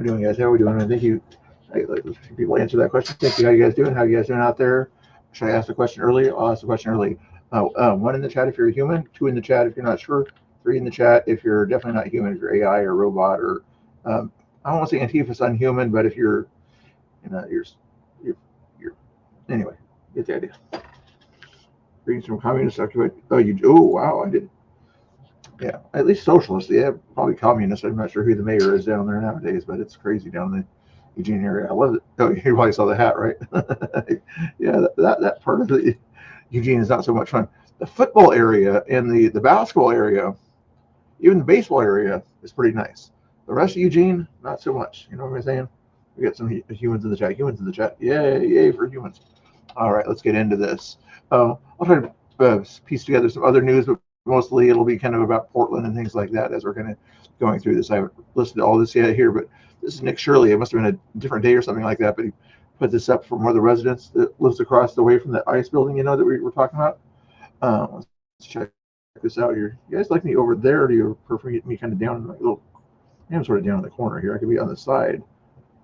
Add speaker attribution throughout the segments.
Speaker 1: we're doing, guys. How are we doing? And thank you. People answer that question. Thank you. How you guys doing? How you guys doing out there? Should I ask the question early? I'll ask the question early. 1 in the chat if you're a human. 2 in the chat if you're not sure. 3 in the chat if you're definitely not human. If you're AI or robot or I don't want to say Antifa's unhuman, but if you're, you're anyway, get the idea. Reading some communist document. Oh wow, I did. Yeah, at least socialists. Yeah, probably communists. I'm not sure who the mayor is down there nowadays, but it's crazy down in the Eugene area. I love it. Oh, you probably saw the hat, right? Yeah, that part of the Eugene is not so much fun. The football area and the basketball area, even the baseball area is pretty nice. The rest of Eugene, not so much. You know what I'm saying? We got some humans in the chat. Humans in the chat. Yay for humans. All right, let's get into this. I'll try to piece together some other news, but mostly it'll be kind of about Portland and things like that as we're going through this. I haven't listened to all this yet here, but this is Nick Shirley. It must have been a different day or something like that, but he put this up from one of the residents that lives across the way from the ICE building, that we were talking about. Let's check this out here. You guys like me over there, or do you prefer me kind of down in my little, I'm sort of down in the corner here. I could be on the side.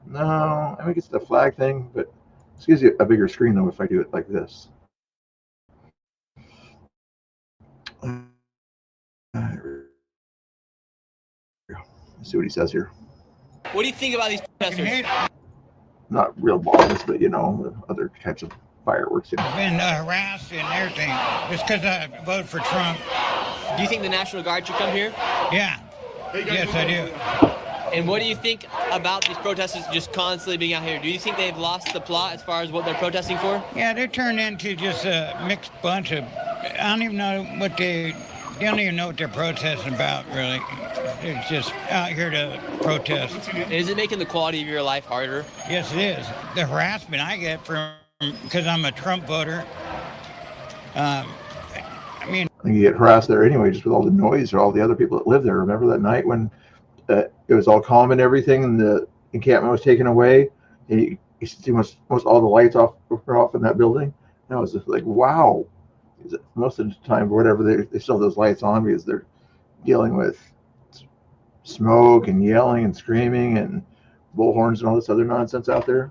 Speaker 1: No, I think it's the flag thing, but this gives you a bigger screen though if I do it like this. Let's see what he says here.
Speaker 2: What do you think about these protesters?
Speaker 1: Not real bombs, but other types of fireworks.
Speaker 3: I've been harassed and everything just because I voted for Trump.
Speaker 2: Do you think the National Guard should come here?
Speaker 3: Yeah. Yes, I do.
Speaker 2: And what do you think about these protesters just constantly being out here? Do you think they've lost the plot as far as what they're protesting for?
Speaker 3: Yeah, they're turned into just a mixed bunch of, I don't even know what they don't even know what they're protesting about, really. They're just out here to protest.
Speaker 2: Is it making the quality of your life harder?
Speaker 3: Yes, it is. The harassment I get because I'm a Trump voter.
Speaker 1: You get harassed there anyway, just with all the noise or all the other people that live there. Remember that night when it was all calm and everything, and the encampment was taken away, and you see most all the lights off in that building. That was just like, wow. Most of the time, whatever, they still have those lights on because they're dealing with smoke and yelling and screaming and bullhorns and all this other nonsense out there.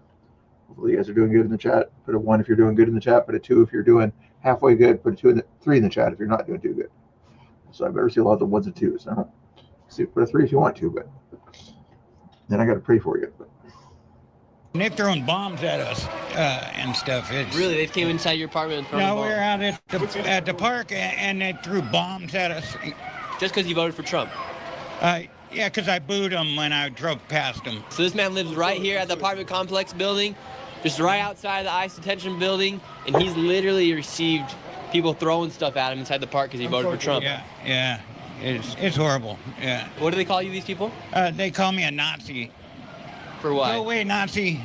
Speaker 1: Hopefully you guys are doing good in the chat. Put a 1 if you're doing good in the chat. Put a 2 if you're doing halfway good. Put a 3 in the chat if you're not doing too good. So I better see a lot of the 1s and 2s. I don't see. Put a 3 if you want to, but then I got to pray for you.
Speaker 3: And they're throwing bombs at us and stuff.
Speaker 2: Really? They came inside your apartment and thrown bombs?
Speaker 3: No, we were out at the park and they threw bombs at us.
Speaker 2: Just because you voted for Trump?
Speaker 3: Yeah, because I booed them when I drove past them.
Speaker 2: So this man lives right here at the apartment complex building, just right outside the ICE detention building, and he's literally received people throwing stuff at him inside the park because he voted for Trump.
Speaker 3: Yeah. It's horrible. Yeah.
Speaker 2: What do they call you, these people?
Speaker 3: They call me a Nazi.
Speaker 2: For what?
Speaker 3: Go away, Nazi.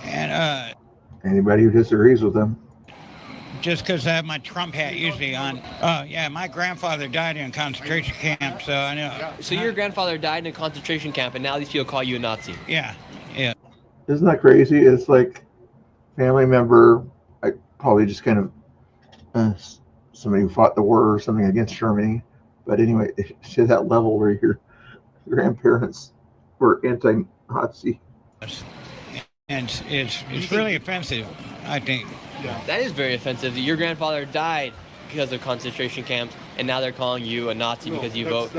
Speaker 3: And
Speaker 1: anybody who disagrees with them.
Speaker 3: Just because I have my Trump hat usually on. Yeah, my grandfather died in a concentration camp, so I know.
Speaker 2: So your grandfather died in a concentration camp, and now these people call you a Nazi?
Speaker 3: Yeah.
Speaker 1: Isn't that crazy? It's like family member, probably just kind of somebody who fought the war or something against Germany. But anyway, to that level where your grandparents were anti-Nazi.
Speaker 3: And it's really offensive, I think.
Speaker 2: Yeah. That is very offensive. Your grandfather died because of concentration camps, and now they're calling you a Nazi because you vote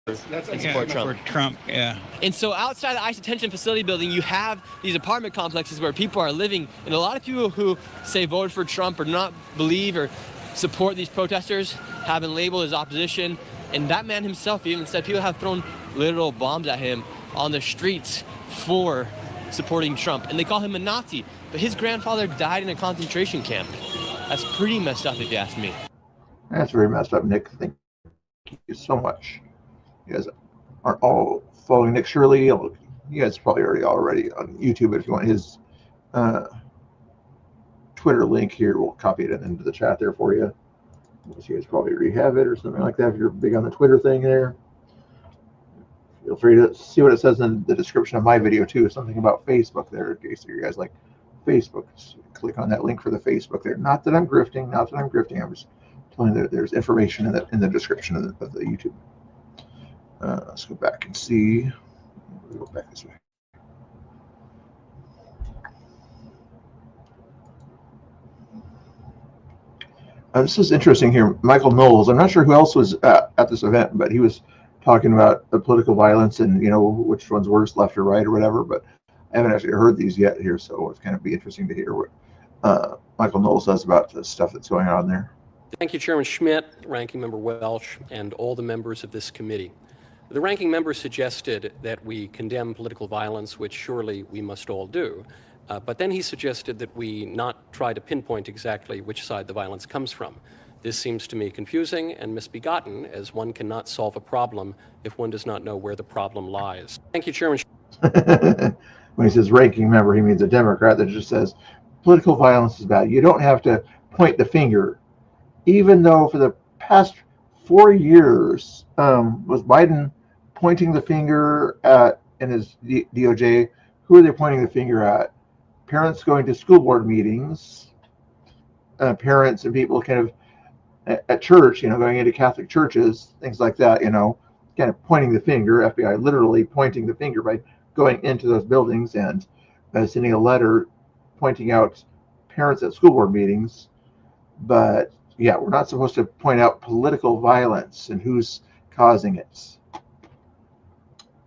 Speaker 2: and support Trump.
Speaker 3: For Trump, yeah.
Speaker 2: And so outside the ICE detention facility building, you have these apartment complexes where people are living, and a lot of people who say voted for Trump or not believe or support these protesters have been labeled as opposition. And that man himself even said people have thrown literal bombs at him on the streets for supporting Trump, and they call him a Nazi. But his grandfather died in a concentration camp. That's pretty messed up, if you ask me.
Speaker 1: That's very messed up, Nick. Thank you so much. You guys aren't all following Nick Shirley. You guys probably already on YouTube, but if you want his Twitter link here, we'll copy it into the chat there for you. You guys probably already have it or something like that if you're big on the Twitter thing there. Feel free to see what it says in the description of my video too. Something about Facebook there, in case you guys like Facebook. Just click on that link for the Facebook there. Not that I'm grifting. I'm just telling you that there's information in the description of the YouTube. Let's go back and see. We'll go back this way. This is interesting here. Michael Knowles, I'm not sure who else was at this event, but he was talking about political violence and, which one's worse, left or right or whatever. But I haven't actually heard these yet here, so it's kind of be interesting to hear what Michael Knowles says about the stuff that's going on there.
Speaker 4: Thank you, Chairman Schmidt, Ranking Member Welch, and all the members of this committee. The ranking member suggested that we condemn political violence, which surely we must all do. But then he suggested that we not try to pinpoint exactly which side the violence comes from. This seems to me confusing and misbegotten, as one cannot solve a problem if one does not know where the problem lies. Thank you, Chairman.
Speaker 1: When he says ranking member, he means a Democrat that just says political violence is bad. You don't have to point the finger, even though for the past 4 years, was Biden pointing the finger at, in his DOJ, who are they pointing the finger at? Parents going to school board meetings, parents and people kind of at church, going into Catholic churches, things like that, kind of pointing the finger, FBI literally pointing the finger by going into those buildings and sending a letter pointing out parents at school board meetings. But yeah, we're not supposed to point out political violence and who's causing it.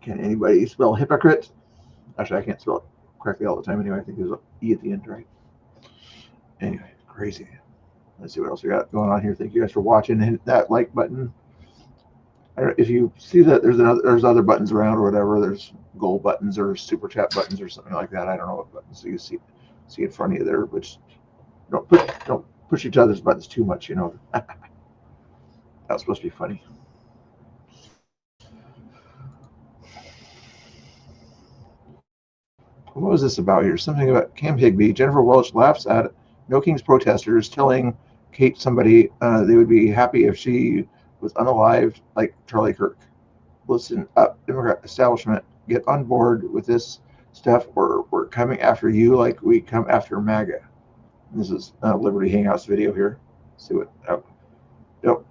Speaker 1: Can anybody spell hypocrite? Actually, I can't spell it correctly all the time anyway. I think there's an E at the end, right? Anyway, crazy. Let's see what else we got going on here. Thank you guys for watching. Hit that like button. I don't know if you see that there's other buttons around or whatever. There's gold buttons or super chat buttons or something like that. I don't know what buttons you see in front of you there, but don't push each other's buttons too much. That was supposed to be funny. What was this about here? Something about Cam Higbee. Jennifer Welch laughs at No Kings protesters telling Kate somebody they would be happy if she was unalived like Charlie Kirk. Listen up, Democrat establishment. Get on board with this stuff or we're coming after you like we come after MAGA. This is Liberty Hangouts video here. See what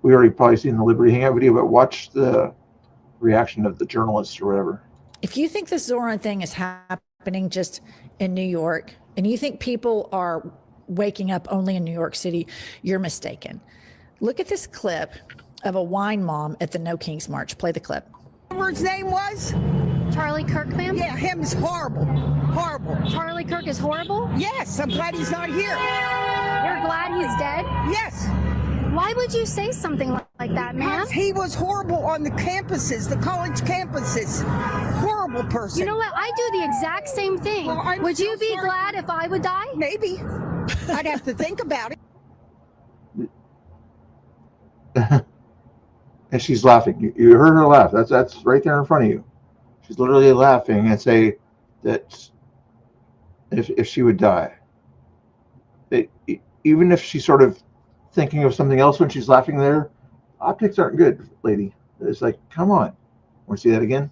Speaker 1: we already probably seen the Liberty Hangout video, but watch the reaction of the journalists or whatever.
Speaker 5: If you think the Zoran thing is happening just in New York, and you think people are waking up only in New York City, you're mistaken. Look at this clip of a wine mom at the No Kings March. Play the clip.
Speaker 6: Whatever his name was?
Speaker 7: Charlie Kirk, ma'am?
Speaker 6: Yeah, him is horrible. Horrible.
Speaker 7: Charlie Kirk is horrible?
Speaker 6: Yes, I'm glad he's not here.
Speaker 7: You're glad he's dead?
Speaker 6: Yes.
Speaker 7: Why would you say something like that, ma'am?
Speaker 6: Because he was horrible on the campuses, the college campuses. Horrible person.
Speaker 7: You know what? I do the exact same thing.
Speaker 6: Well,
Speaker 7: would you be
Speaker 6: sorry.
Speaker 7: glad if I would die?
Speaker 6: Maybe. I'd have to think about
Speaker 1: it. And she's laughing. You heard her laugh. That's right there in front of you. She's literally laughing and say that if she would die, even if she's sort of thinking of something else when she's laughing there, optics aren't good, lady. It's like, come on. Want to see that again?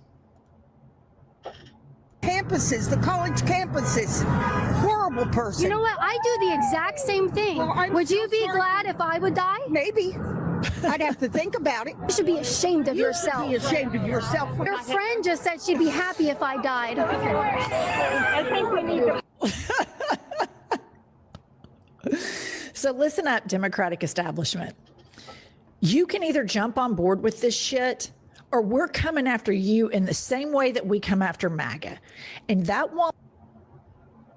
Speaker 6: Campuses, the college campuses. Horrible person.
Speaker 7: You know what? I do the exact same thing.
Speaker 6: Well,
Speaker 7: would you be
Speaker 6: sorry.
Speaker 7: glad if I would die?
Speaker 6: Maybe. I'd have to think about it.
Speaker 7: You should be ashamed of yourself.
Speaker 6: You should be ashamed of yourself.
Speaker 7: Your friend just said she'd be happy if I died.
Speaker 6: I think we need to...
Speaker 5: So listen up, Democratic establishment. You can either jump on board with this shit or we're coming after you in the same way that we come after MAGA. And that won't.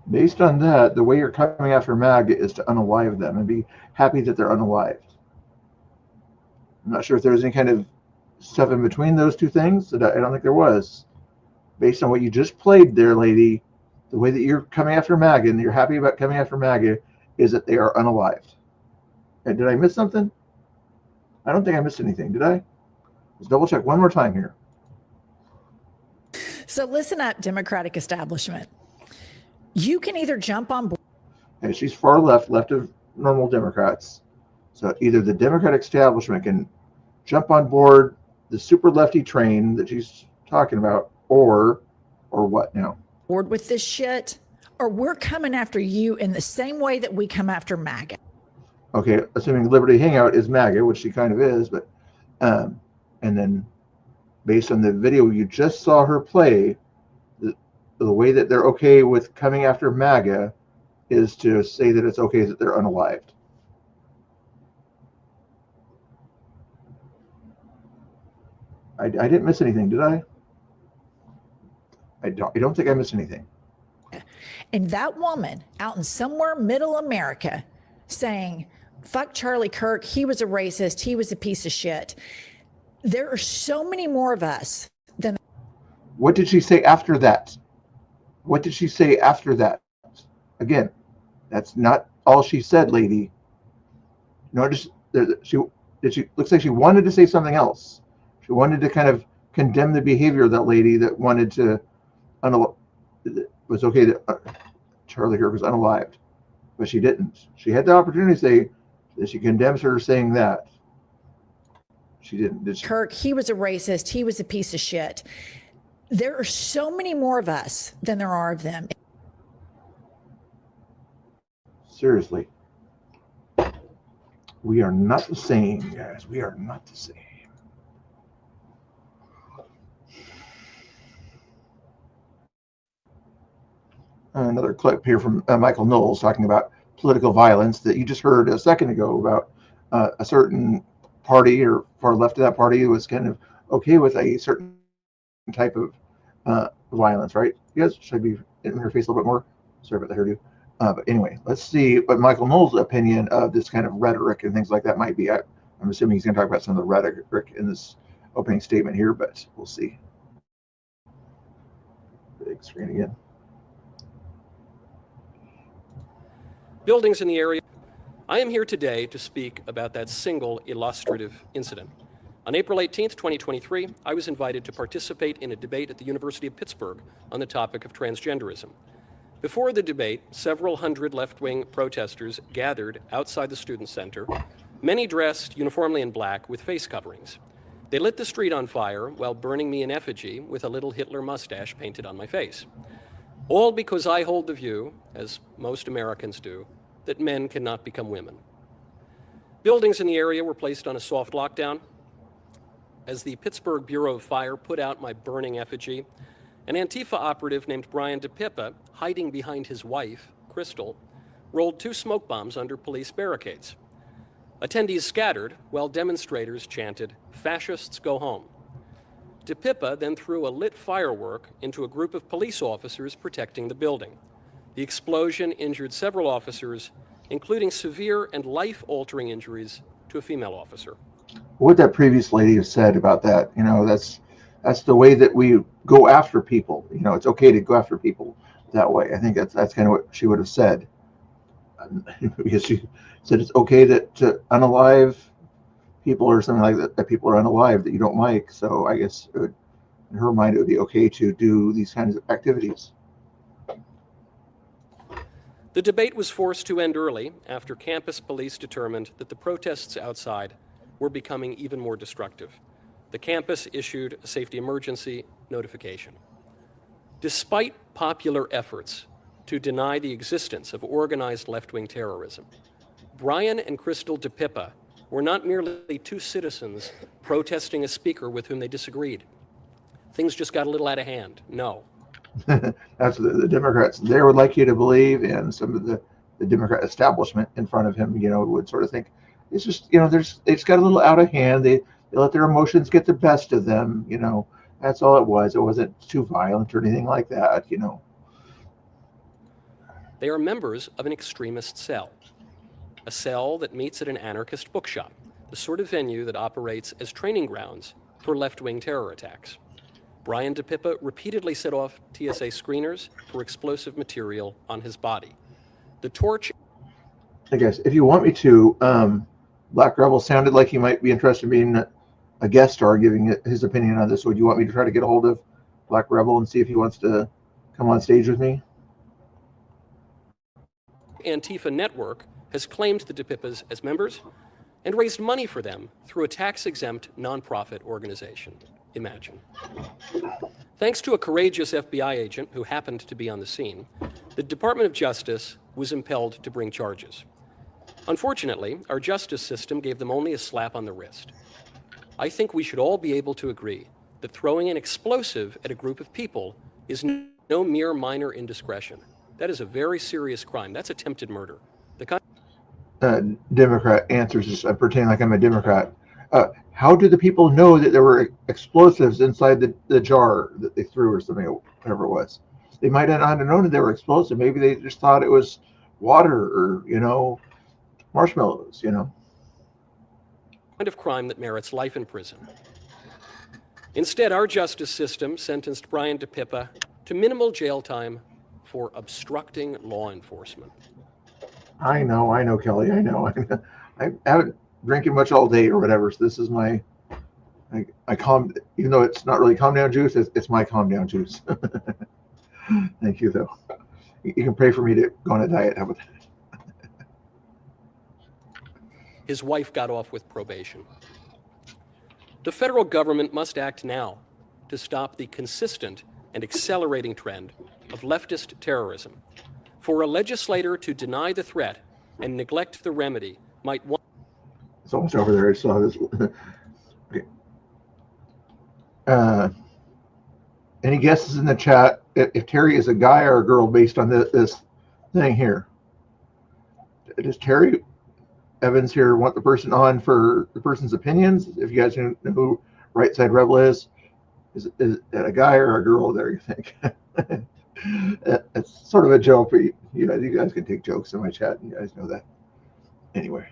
Speaker 1: Based on that, the way you're coming after MAGA is to unalive them and be happy that they're unalived. I'm not sure if there's any kind of stuff in between those two things. I don't think there was. Based on what you just played there, lady, the way that you're coming after MAGA and you're happy about coming after MAGA is that they are unalived. And did I miss something? I don't think I missed anything, did I? Let's double check one more time here.
Speaker 5: So listen up, Democratic establishment. You can either jump on board.
Speaker 1: And she's far left of normal Democrats. So either the Democratic establishment can jump on board the super lefty train that she's talking about, or what now?
Speaker 5: Board with this shit, or we're coming after you in the same way that we come after MAGA.
Speaker 1: Okay, assuming Liberty Hangout is MAGA, which she kind of is, but and then based on the video you just saw her play, the way that they're okay with coming after MAGA is to say that it's okay that they're unalived. I didn't miss anything, did I? I don't think I missed anything.
Speaker 5: And that woman out in somewhere middle America saying, fuck Charlie Kirk, he was a racist, he was a piece of shit. There are so many more of us than.
Speaker 1: What did she say after that? What did she say after that? Again, that's not all she said, lady. Notice she looks like she wanted to say something else. She wanted to kind of condemn the behavior of that lady that wanted to, it was okay that Charlie Kirk was unalived, but she didn't. She had the opportunity to say that she condemns her saying that. She didn't, did she?
Speaker 5: Kirk, he was a racist, he was a piece of shit. There are so many more of us than there are of them.
Speaker 1: Seriously. We are not the same, guys. We are not the same. Another clip here from Michael Knowles talking about political violence that you just heard a second ago about a certain party or far left of that party was kind of okay with a certain type of violence, right? You guys, should I be in your face a little bit more? Sorry about the hairdo. But anyway, let's see what Michael Knowles' opinion of this kind of rhetoric and things like that might be. I'm assuming he's going to talk about some of the rhetoric in this opening statement here, but we'll see. Big screen again.
Speaker 4: Buildings in the area. I am here today to speak about that single illustrative incident. On April 18th, 2023, I was invited to participate in a debate at the University of Pittsburgh on the topic of transgenderism. Before the debate, several hundred left-wing protesters gathered outside the Student Center, many dressed uniformly in black with face coverings. They lit the street on fire while burning me in effigy with a little Hitler mustache painted on my face. All because I hold the view, as most Americans do, that men cannot become women. Buildings in the area were placed on a soft lockdown. As the Pittsburgh Bureau of Fire put out my burning effigy, an Antifa operative named Brian DePippa, hiding behind his wife, Crystal, rolled 2 smoke bombs under police barricades. Attendees scattered while demonstrators chanted, "Fascists go home." DePippa then threw a lit firework into a group of police officers protecting the building. The explosion injured several officers, including severe and life-altering injuries to a female officer.
Speaker 1: What that previous lady has said about that, that's the way that we go after people. It's okay to go after people that way. I think that's kind of what she would have said. Because she said it's okay to unalive people or something like that people are unalive that you don't like. So I guess in her mind, it would be okay to do these kinds of activities.
Speaker 4: The debate was forced to end early after campus police determined that the protests outside were becoming even more destructive. The campus issued a safety emergency notification. Despite popular efforts to deny the existence of organized left-wing terrorism, Brian and Crystal DePippa were not merely 2 citizens protesting a speaker with whom they disagreed. Things just got a little out of hand. No.
Speaker 1: That's the Democrats. They would like you to believe, and some of the Democrat establishment in front of him, would sort of think it's just, it's got a little out of hand. They let their emotions get the best of them. That's all it was. It wasn't too violent or anything like that.
Speaker 4: They are members of an extremist cell, a cell that meets at an anarchist bookshop, the sort of venue that operates as training grounds for left-wing terror attacks. Brian DePippa repeatedly set off TSA screeners for explosive material on his body. The torch.
Speaker 1: I guess if you want me to, Black Rebel sounded like he might be interested in being a guest star giving his opinion on this. Would you want me to try to get a hold of Black Rebel and see if he wants to come on stage with me?
Speaker 4: Antifa network has claimed the DePippas as members and raised money for them through a tax-exempt nonprofit organization. Imagine. Thanks to a courageous FBI agent who happened to be on the scene, the Department of Justice was impelled to bring charges. Unfortunately, our justice system gave them only a slap on the wrist. I think we should all be able to agree that throwing an explosive at a group of people is no mere minor indiscretion. That is a very serious crime. That's attempted murder.
Speaker 1: Democrat answers this. I pretend like I'm a Democrat. How do the people know that there were explosives inside the jar that they threw or something, whatever it was? They might not have known that they were explosive. Maybe they just thought it was water or, marshmallows,
Speaker 4: Kind of crime that merits life in prison. Instead, our justice system sentenced Brian DePippa to minimal jail time for obstructing law enforcement.
Speaker 1: I know, Kelly. I know. I haven't drinking much all day or whatever. So this is my, I calm. Even though it's not really calm down juice, it's my calm down juice. Thank you, though. You can pray for me to go on a diet. How about that?
Speaker 4: His wife got off with probation. The federal government must act now to stop the consistent and accelerating trend of leftist terrorism. For a legislator to deny the threat and neglect the remedy might want...
Speaker 1: It's almost over there. I saw this. Okay. Any guesses in the chat if Terry is a guy or a girl based on this thing here? Does Terry Evans here want the person on for the person's opinions? If you guys know who Right Side Rebel is it a guy or a girl there, you think? It's sort of a joke, but you guys can take jokes in my chat. You guys know that. Anyway,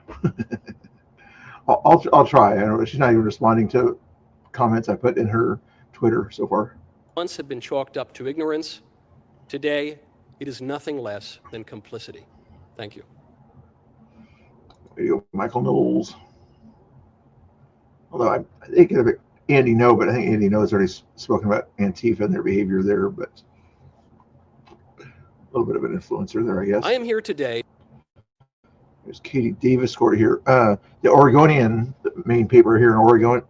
Speaker 1: I'll try. I don't know. She's not even responding to comments I put in her Twitter so far.
Speaker 4: Once have been chalked up to ignorance. Today, it is nothing less than complicity. Thank you.
Speaker 1: There you go, Michael Knowles. Although I think of it, Andy No, but I think Andy No has already spoken about Antifa and their behavior there, but a little bit of an influencer there, I guess.
Speaker 4: I am here today.
Speaker 1: There's Katie Davis here. The Oregonian, the main paper here in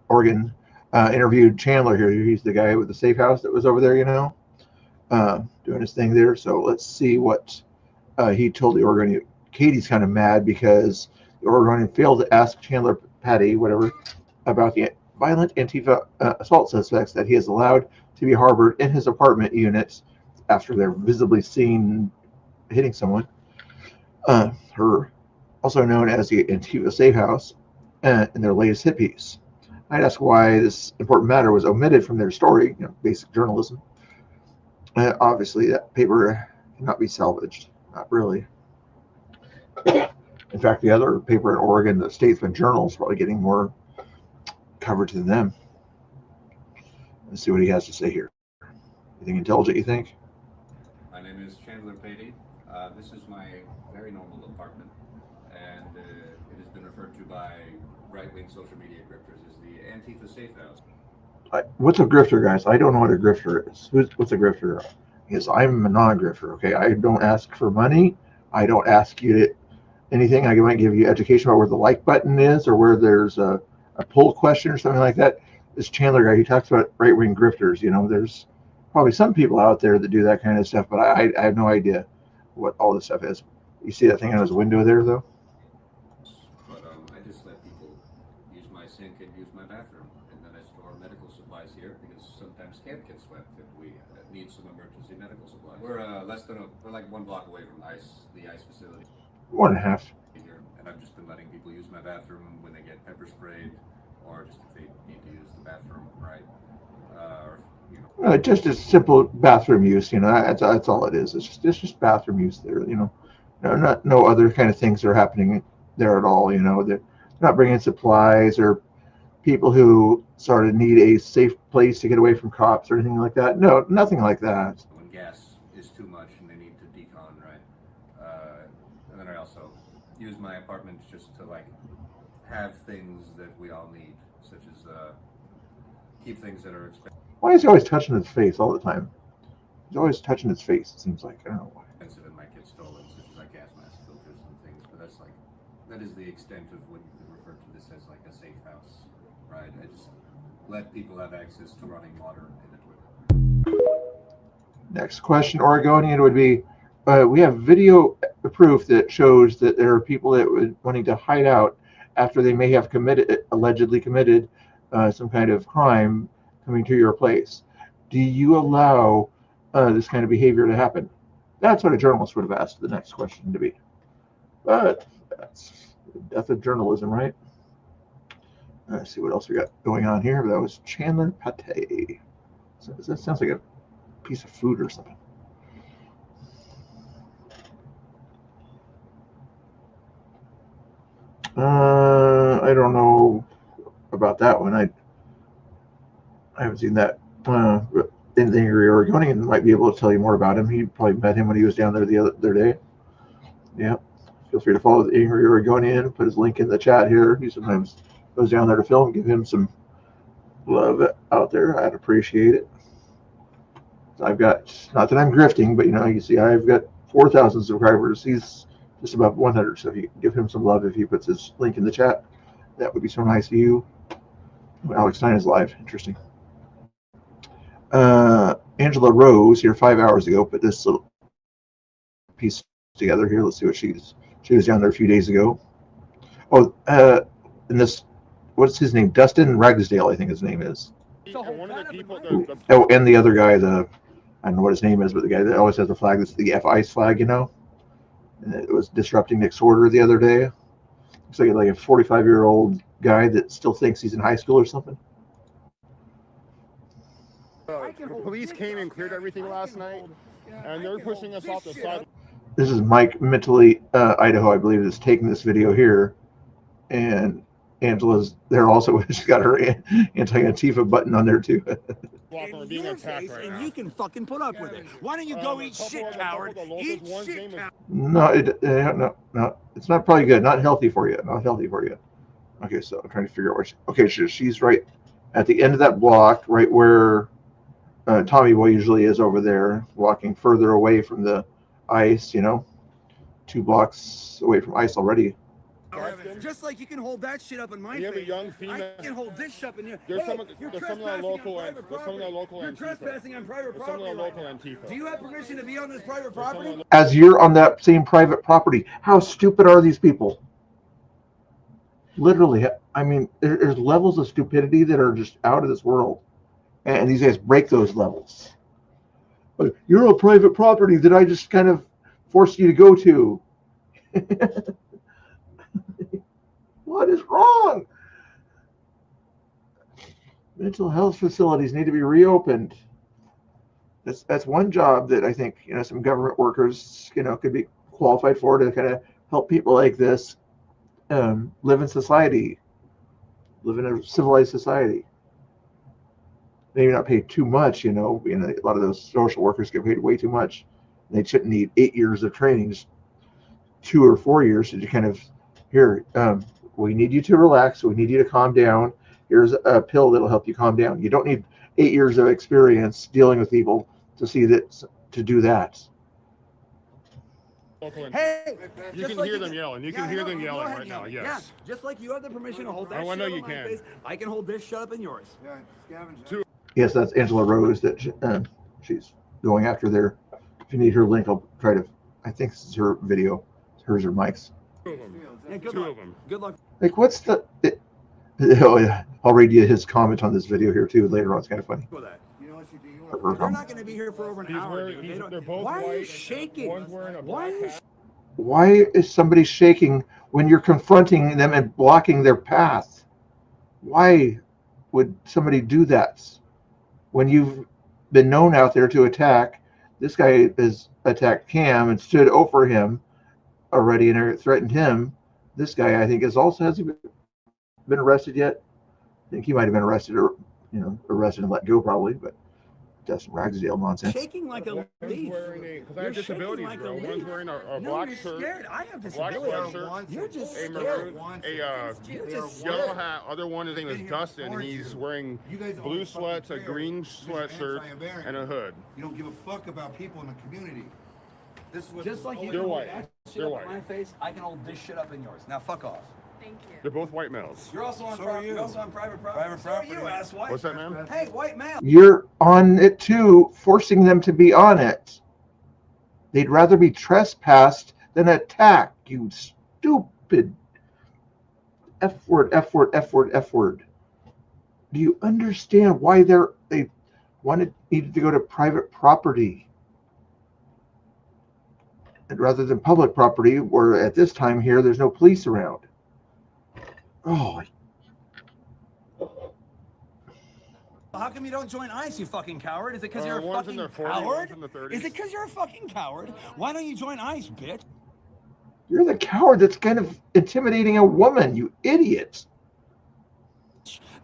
Speaker 1: Oregon, interviewed Chandler here. He's the guy with the safe house that was over there, doing his thing there. So let's see what he told the Oregonian. Katie's kind of mad because the Oregonian failed to ask Chandler Patty, whatever, about the violent Antifa assault suspects that he has allowed to be harbored in his apartment units after they're visibly seen hitting someone. Her, also known as the Antifa Safe House, in their latest hit piece. I'd ask why this important matter was omitted from their story, basic journalism. Obviously, that paper cannot be salvaged. Not really. In fact, the other paper in Oregon, the Statesman Journal, is probably getting more coverage than them. Let's see what he has to say here. Anything intelligent, you think?
Speaker 8: My name is Chandler Patey. This is my very normal apartment, and it has been referred to by right-wing social media grifters as the Antifa Safe House.
Speaker 1: What's a grifter, guys? I don't know what a grifter is. What's a grifter? Because I'm a non-grifter, okay? I don't ask for money. I don't ask you to anything. I might give you education about where the like button is or where there's a poll question or something like that. This Chandler guy, he talks about right-wing grifters. There's probably some people out there that do that kind of stuff, but I have no idea what all this stuff is. You see that thing on his window there, though?
Speaker 8: But I just let people use my sink and use my bathroom, and then I store medical supplies here because sometimes camp gets swept and we need some emergency medical supplies. We're we're like 1 block away from the ice facility.
Speaker 1: 1.5.
Speaker 8: Here, and I've just been letting people use my bathroom when they get pepper sprayed, or just if they need to use the bathroom, right?
Speaker 1: Just a simple bathroom use, that's all it is. It's just bathroom use there, no other kind of things are happening there at all. They're not bringing supplies or people who sort of need a safe place to get away from cops or anything like that. No, nothing like that.
Speaker 8: When gas is too much and they need to decon, right? And then I also use my apartment just to have things that we all need, such as keep things that are expensive.
Speaker 1: Why is he always touching his face all the time? He's always touching his face, it seems like. I don't know why.
Speaker 8: Expensive and might get stolen, such as gas mask filters and things. But that is the extent of what you could refer to this as a safe house, right? I just let people have access to running water in the toilet.
Speaker 1: Next question, Oregonian, would be, we have video proof that shows that there are people that were wanting to hide out after they may have allegedly committed some kind of crime coming to your place. Do you allow this kind of behavior to happen? That's what a journalist would have asked the next question to be. But that's the death of journalism, right? Let's see what else we got going on here. That was Chandler Pate. So that sounds like a piece of food or something. I don't know about that one. I haven't seen that. In the Oregonian might be able to tell you more about him. He probably met him when he was down there the other day. Yeah. Feel free to follow the Angry Oregonian. Put his link in the chat here. He sometimes goes down there to film. Give him some love out there. I'd appreciate it. I've got, not that I'm grifting, but you see I've got 4,000 subscribers. He's just above 100. So if you give him some love, if he puts his link in the chat, that would be so nice of you. Alex Stein is live. Interesting. Angela Rose here 5 hours ago put this little piece together here. Let's see what she was down there a few days ago. Oh, and this, what's his name? Dustin Ragsdale, I think his name is.
Speaker 9: One of the people,
Speaker 1: Oh, and the other guy, I don't know what his name is, but the guy that always has the flag, that's the F-ICE flag, and it was disrupting Nick's order the other day. Looks like a 45-year-old guy that still thinks he's in high school or something.
Speaker 9: the police came and cleared everything last night, and they're pushing us off the side.
Speaker 1: This is Mike Mentally, Idaho, I believe, is taking this video here, and Angela's there also. She's got her anti-Antifa button on there too.
Speaker 9: We're being attacked right now.
Speaker 10: You can fucking put up with it. Why don't you go eat shit, coward? Eat shit, coward.
Speaker 1: No, it's not probably good. Not healthy for you. Not healthy for you. Okay, so I'm trying to figure out where she's right at the end of that block, right where Tommy Boy usually is over there, walking further away from the ice, 2 blocks away from ice already.
Speaker 10: Just like you can hold that shit up in my face.
Speaker 9: You have a young female.
Speaker 10: I can hold this shit up in your.
Speaker 9: There's some of the local and
Speaker 10: You're trespassing on private property.
Speaker 9: Some of the local Antifa.
Speaker 10: Do you have permission to be on this private property?
Speaker 1: As you're on that same private property, how stupid are these people? Literally, I mean, there's levels of stupidity that are just out of this world, and these guys break those levels. But you're on private property that I just kind of forced you to go to. What is wrong? Mental health facilities need to be reopened. That's one job that I think some government workers could be qualified for, to kind of help people like this live in society, live in a civilized society. Maybe not pay too much, a lot of those social workers get paid way too much. They shouldn't need 8 years of training, just 2 or 4 years to kind of, here, we need you to relax. We need you to calm down. Here's a pill that'll help you calm down. You don't need 8 years of experience dealing with people to do that.
Speaker 10: Hey,
Speaker 9: you can hear them yelling. You can hear them yelling right now. Yes.
Speaker 10: Yeah, just like you have the permission to hold that
Speaker 9: I
Speaker 10: shit
Speaker 9: know
Speaker 10: up
Speaker 9: you
Speaker 10: in my
Speaker 9: can.
Speaker 10: face, I can hold this shut up in yours.
Speaker 1: Yes, that's Angela Rose that she's going after there. If you need her link, I'll try to. I think this is her video. Hers or Mike's.
Speaker 9: Two of them.
Speaker 10: Yeah, good
Speaker 9: Two
Speaker 10: luck.
Speaker 9: of them.
Speaker 10: Good luck.
Speaker 1: Like, what's the? Oh yeah, I'll read you his comment on this video here too later on. It's kind of funny.
Speaker 10: With that. They're not going to be here for over an hour. Dude.
Speaker 9: They're both
Speaker 10: Why are you
Speaker 9: white.
Speaker 10: shaking?
Speaker 9: One's wearing a
Speaker 10: Why
Speaker 9: black
Speaker 10: are you
Speaker 9: hat.
Speaker 1: Why is somebody shaking when you're confronting them and blocking their path? Why would somebody do that when you've been known out there to attack? This guy has attacked Cam and stood over him already and threatened him. This guy, I think, has he been arrested yet? I think he might have been arrested or arrested and let go probably, but Dustin Ragsdale nonsense.
Speaker 10: shaking like a leaf?
Speaker 9: Because I have disabilities,
Speaker 10: like
Speaker 9: bro.
Speaker 10: a
Speaker 9: One's
Speaker 10: leaf.
Speaker 9: wearing a
Speaker 10: No,
Speaker 9: black
Speaker 10: you're
Speaker 9: shirt,
Speaker 10: scared. I have
Speaker 9: a black
Speaker 10: disabilities.
Speaker 9: sweatshirt,
Speaker 10: You're just
Speaker 9: a
Speaker 10: scared.
Speaker 9: maroon,
Speaker 10: You're just
Speaker 9: yellow
Speaker 10: scared.
Speaker 9: hat. Other one, his name is Dustin, and he's wearing blue sweats, a green sweatshirt, and a hood.
Speaker 11: You don't give a fuck about people in the community. This is what
Speaker 10: Just like you
Speaker 9: They're
Speaker 10: can hold
Speaker 9: white.
Speaker 10: that shit
Speaker 9: They're
Speaker 10: up
Speaker 9: white.
Speaker 10: in my face, I can hold this shit up in yours. Now fuck off.
Speaker 7: Thank you.
Speaker 9: They're both white males.
Speaker 10: You're also on
Speaker 11: So
Speaker 10: private.
Speaker 11: are you.
Speaker 10: You're also on private property.
Speaker 11: Private
Speaker 10: So are you,
Speaker 11: property.
Speaker 10: asswipe.
Speaker 9: What's that, man?
Speaker 10: Hey, white male.
Speaker 1: You're on it too, forcing them to be on it. They'd rather be trespassed than attacked, you stupid F word, F word, F word, F word. Do you understand why they needed to go to private property? And rather than public property, where at this time here, there's no police around. Oh,
Speaker 10: How come you don't join ICE, you fucking coward? Is it because you're a
Speaker 9: one's
Speaker 10: fucking
Speaker 9: in their 40s,
Speaker 10: coward?
Speaker 9: one's in their 30s.
Speaker 10: Is it because you're a fucking coward? Why don't you join ICE, bitch?
Speaker 1: You're the coward that's kind of intimidating a woman, you idiot.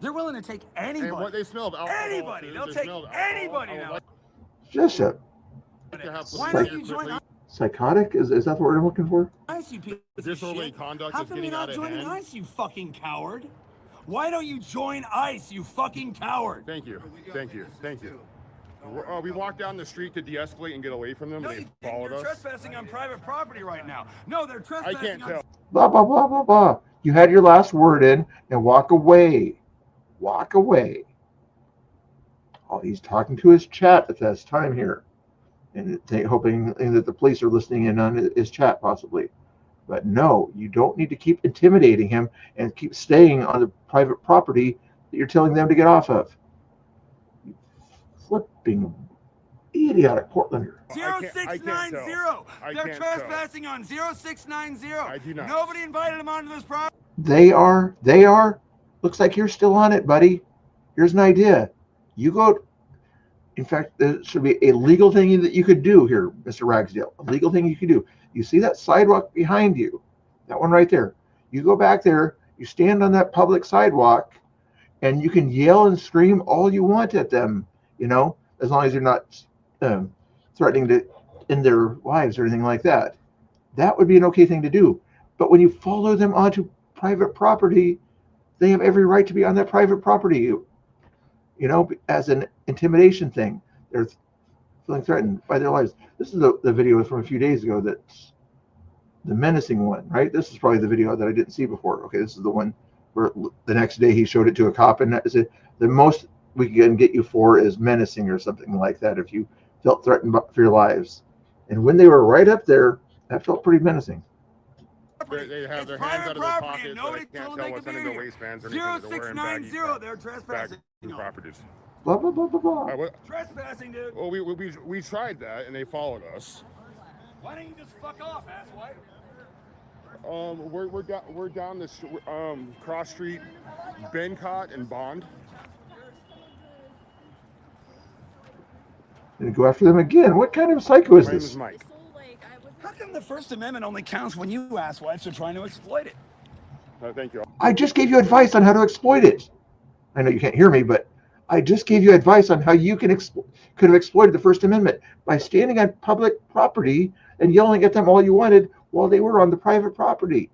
Speaker 10: They're willing to take anybody.
Speaker 9: And what they smelled alcohol.
Speaker 10: Anybody.
Speaker 9: Too.
Speaker 10: They'll
Speaker 9: They
Speaker 10: take
Speaker 9: smelled
Speaker 10: anybody
Speaker 9: alcohol.
Speaker 10: now.
Speaker 1: Just a
Speaker 10: Why don't you join
Speaker 1: psychotic? Is that the word I'm looking for?
Speaker 10: ICE, you piece of
Speaker 9: Disorderly
Speaker 10: shit?
Speaker 9: conduct
Speaker 10: How
Speaker 9: is
Speaker 10: come you're
Speaker 9: getting
Speaker 10: not
Speaker 9: out of
Speaker 10: joining
Speaker 9: hand.
Speaker 10: ICE, you fucking coward? Why don't you join ICE, you fucking coward?
Speaker 9: Thank you. Thank you. Thank you. We walked down the street to de-escalate and get away from them.
Speaker 10: No,
Speaker 9: They
Speaker 10: you
Speaker 9: followed
Speaker 10: are
Speaker 9: us.
Speaker 10: trespassing on private property right now. No, they're
Speaker 9: I
Speaker 10: trespassing
Speaker 9: can't
Speaker 10: on...
Speaker 9: tell.
Speaker 1: Blah, blah, blah, blah, blah. You had your last word in and walk away. Walk away. Oh, he's talking to his chat at this time here. And hoping that the police are listening in on his chat possibly. But no, you don't need to keep intimidating him and keep staying on the private property that you're telling them to get off of. You flipping idiotic Portlander.
Speaker 10: 0690. They're trespassing on 0690.
Speaker 9: I do not.
Speaker 10: Nobody invited them onto this property.
Speaker 1: They are. Looks like you're still on it, buddy. Here's an idea. You go. In fact, there should be a legal thing that you could do here, Mr. Ragsdale. A legal thing you could do. You see that sidewalk behind you? That one right there. You go back there, you stand on that public sidewalk, and you can yell and scream all you want at them, as long as you're not threatening to end their lives or anything like that. That would be an okay thing to do. But when you follow them onto private property, they have every right to be on that private property, as an intimidation thing. They're feeling threatened by their lives. This is the video from a few days ago that's the menacing one, right? This is probably the video that I didn't see before. Okay, this is the one where the next day he showed it to a cop, and that said the most we can get you for is menacing or something like that if you felt threatened for your lives. And when they were right up there, that felt pretty menacing.
Speaker 9: They have their hands out of their pockets, so they can't tell what's under their waistbands or anything. They're wearing baggy
Speaker 10: 0690. They're trespassing.
Speaker 9: properties.
Speaker 1: Blah, blah, blah, blah, blah.
Speaker 10: Trespassing, dude.
Speaker 9: Well, we tried that, and they followed us.
Speaker 10: Why don't you just fuck off, asswipe?
Speaker 9: We're down this cross street, Bencott and Bond.
Speaker 1: And go after them again. What kind of psycho is
Speaker 9: My name
Speaker 1: this?
Speaker 9: is Mike.
Speaker 10: How come the First Amendment only counts when you asswipes are trying to exploit it?
Speaker 9: Thank you.
Speaker 1: I just gave you advice on how to exploit it. I know you can't hear me, but I just gave you advice on how you could have exploited the First Amendment by standing on public property and yelling at them all you wanted while they were on the private property.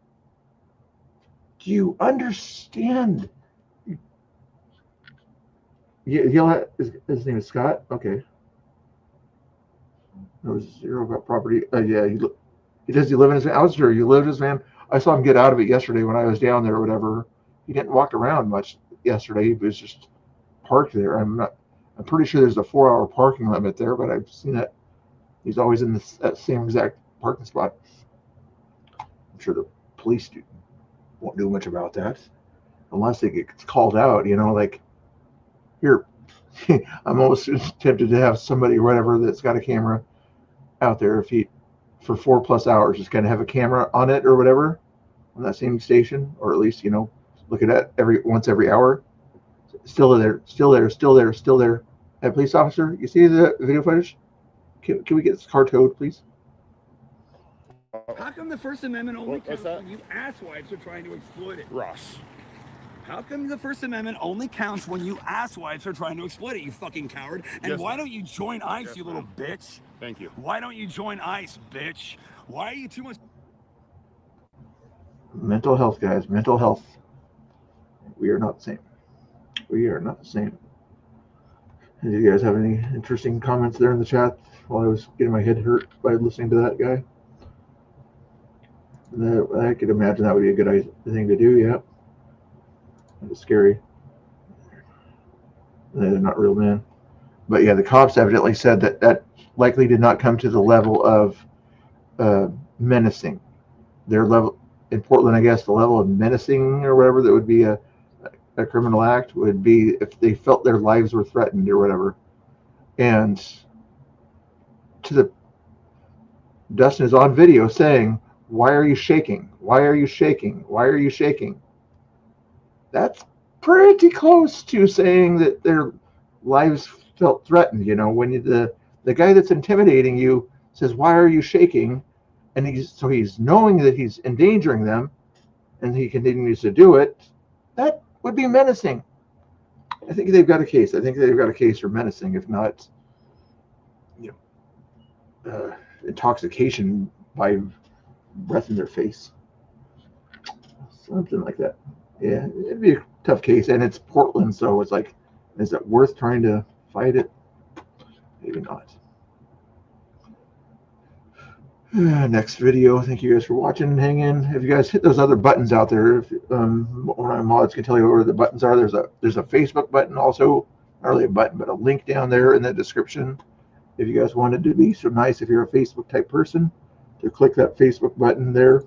Speaker 1: Do you understand? Yell at his name is Scott. Okay. There was zero about property. Yeah, does he live in his van? I was sure you lived in his van. I saw him get out of it yesterday when I was down there or whatever. He didn't walk around much yesterday. He was just parked there. I'm pretty sure there's a 4-hour parking limit there, but I've seen that he's always in that same exact parking spot. I'm sure the police won't do much about that unless they get called out, like here. I'm almost tempted to have somebody or whatever that's got a camera out there for 4+ hours, just kind of have a camera on it or whatever on that same station, or at least, look at it once every hour. Still there. Hey, police officer, you see the video footage? Can we get this car towed, please?
Speaker 10: How come the First Amendment only counts when you asswipes are trying to exploit it?
Speaker 9: Ross.
Speaker 10: How come the First Amendment only counts when you asswipes are trying to exploit it, you fucking coward? And why don't you join ICE, you little bitch?
Speaker 9: Thank you.
Speaker 10: Why don't you join ICE, bitch? Why are you too much...
Speaker 1: Mental health, guys. Mental health. We are not the same. We are not the same. Do you guys have any interesting comments there in the chat while I was getting my head hurt by listening to that guy? I could imagine that would be a good thing to do, yeah. It's scary. They're not real men. But yeah, the cops evidently said that likely did not come to the level of menacing. Their level in Portland, I guess, the level of menacing or whatever that would be a criminal act would be if they felt their lives were threatened or whatever. And Dustin is on video saying, "Why are you shaking? Why are you shaking? Why are you shaking?" That's pretty close to saying that they're lives felt threatened. You know, when the guy that's intimidating you says, "Why are you shaking?" and he's knowing that he's endangering them, and he continues to do it. That would be menacing. I think they've got a case. I think they've got a case for menacing, if not, intoxication by breath in their face, something like that. Yeah, it'd be a tough case, and it's Portland, so it's like, is it worth trying to fight it? Maybe not. Next video. Thank you guys for watching and hang in. If you guys hit those other buttons out there, if one of my mods can tell you where the buttons are. There's a Facebook button also, not really a button, but a link down there in the description. If you guys wanted to be so nice, if you're a Facebook type person, to click that Facebook button there.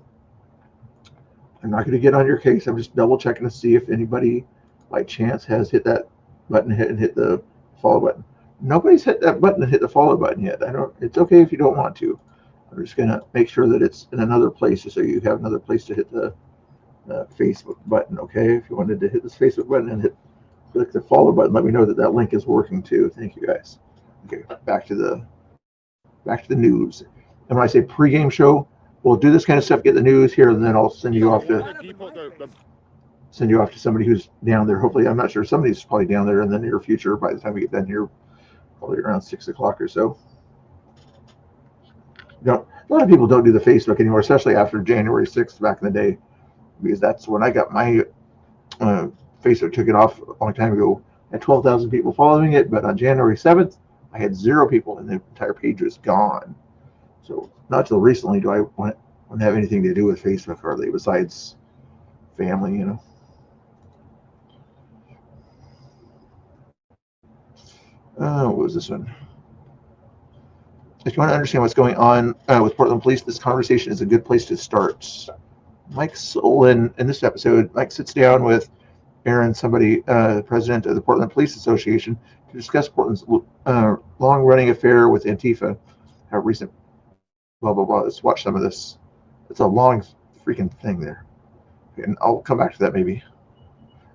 Speaker 1: I'm not going to get on your case. I'm just double checking to see if anybody by chance has hit that button and hit the follow button. Nobody's hit that button and hit the follow button yet. It's okay if you don't want to. I'm just going to make sure that it's in another place so you have another place to hit the Facebook button, okay? If you wanted to hit this Facebook button and click the follow button, let me know that link is working too. Thank you guys. Okay, back to the news. And when I say pregame show, we'll do this kind of stuff, get the news here, and then I'll send you off to somebody who's down there. Hopefully, I'm not sure, somebody's probably down there in the near future by the time we get done here, probably around 6 o'clock or so. A lot of people don't do the Facebook anymore, especially after January 6th back in the day, because that's when I got my Facebook took it off a long time ago. I had 12,000 people following it, but on January 7th, I had 0 people, and the entire page was gone. So not till recently do I want to have anything to do with Facebook hardly, besides family, you know. What was this one? If you want to understand what's going on with Portland Police, this conversation is a good place to start. Mike Solon, in this episode, Mike sits down with Aaron, president of the Portland Police Association, to discuss Portland's long-running affair with Antifa. How recent, blah, blah, blah. Let's watch some of this. It's a long freaking thing there. And I'll come back to that maybe.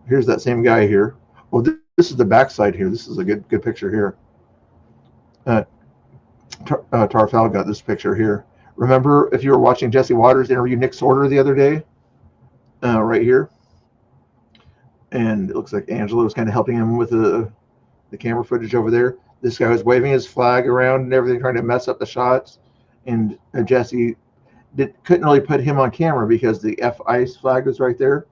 Speaker 1: Here's that same guy here. Well, this is the backside here. This is a good picture here. Tarfal got this picture here. Remember, if you were watching Jesse Waters interview Nick Sorter the other day, right here, and it looks like Angela was kind of helping him with the camera footage over there. This guy was waving his flag around and everything, trying to mess up the shots, and Jesse couldn't really put him on camera because the F-ICE flag was right there.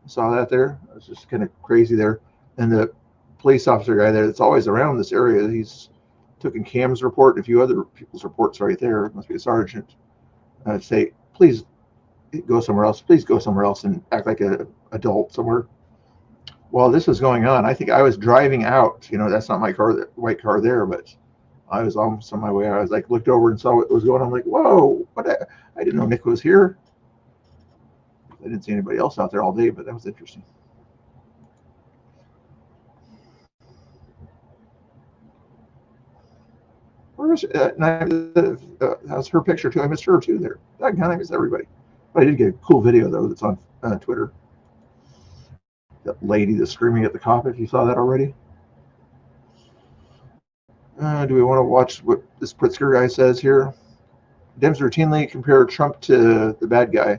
Speaker 1: Saw that there? It was just kind of crazy there. And the police officer guy there that's always around this area, he's taking Cam's report and a few other people's reports right there. It must be a sergeant. Say, please go somewhere else. Please go somewhere else and act like an adult somewhere. While this was going on, I think I was driving out. You know, that's not my car, that white car there, but I was almost on my way. I was like, looked over and saw what was going on. I'm like, whoa, what? I didn't know Nick was here. I didn't see anybody else out there all day, but that was interesting. Where is that's her picture too. I missed her too there. I missed everybody. But I did get a cool video though that's on Twitter. That lady that's screaming at the cop. If you saw that already. Do we want to watch what this Pritzker guy says here? Dems routinely compare Trump to the bad guy.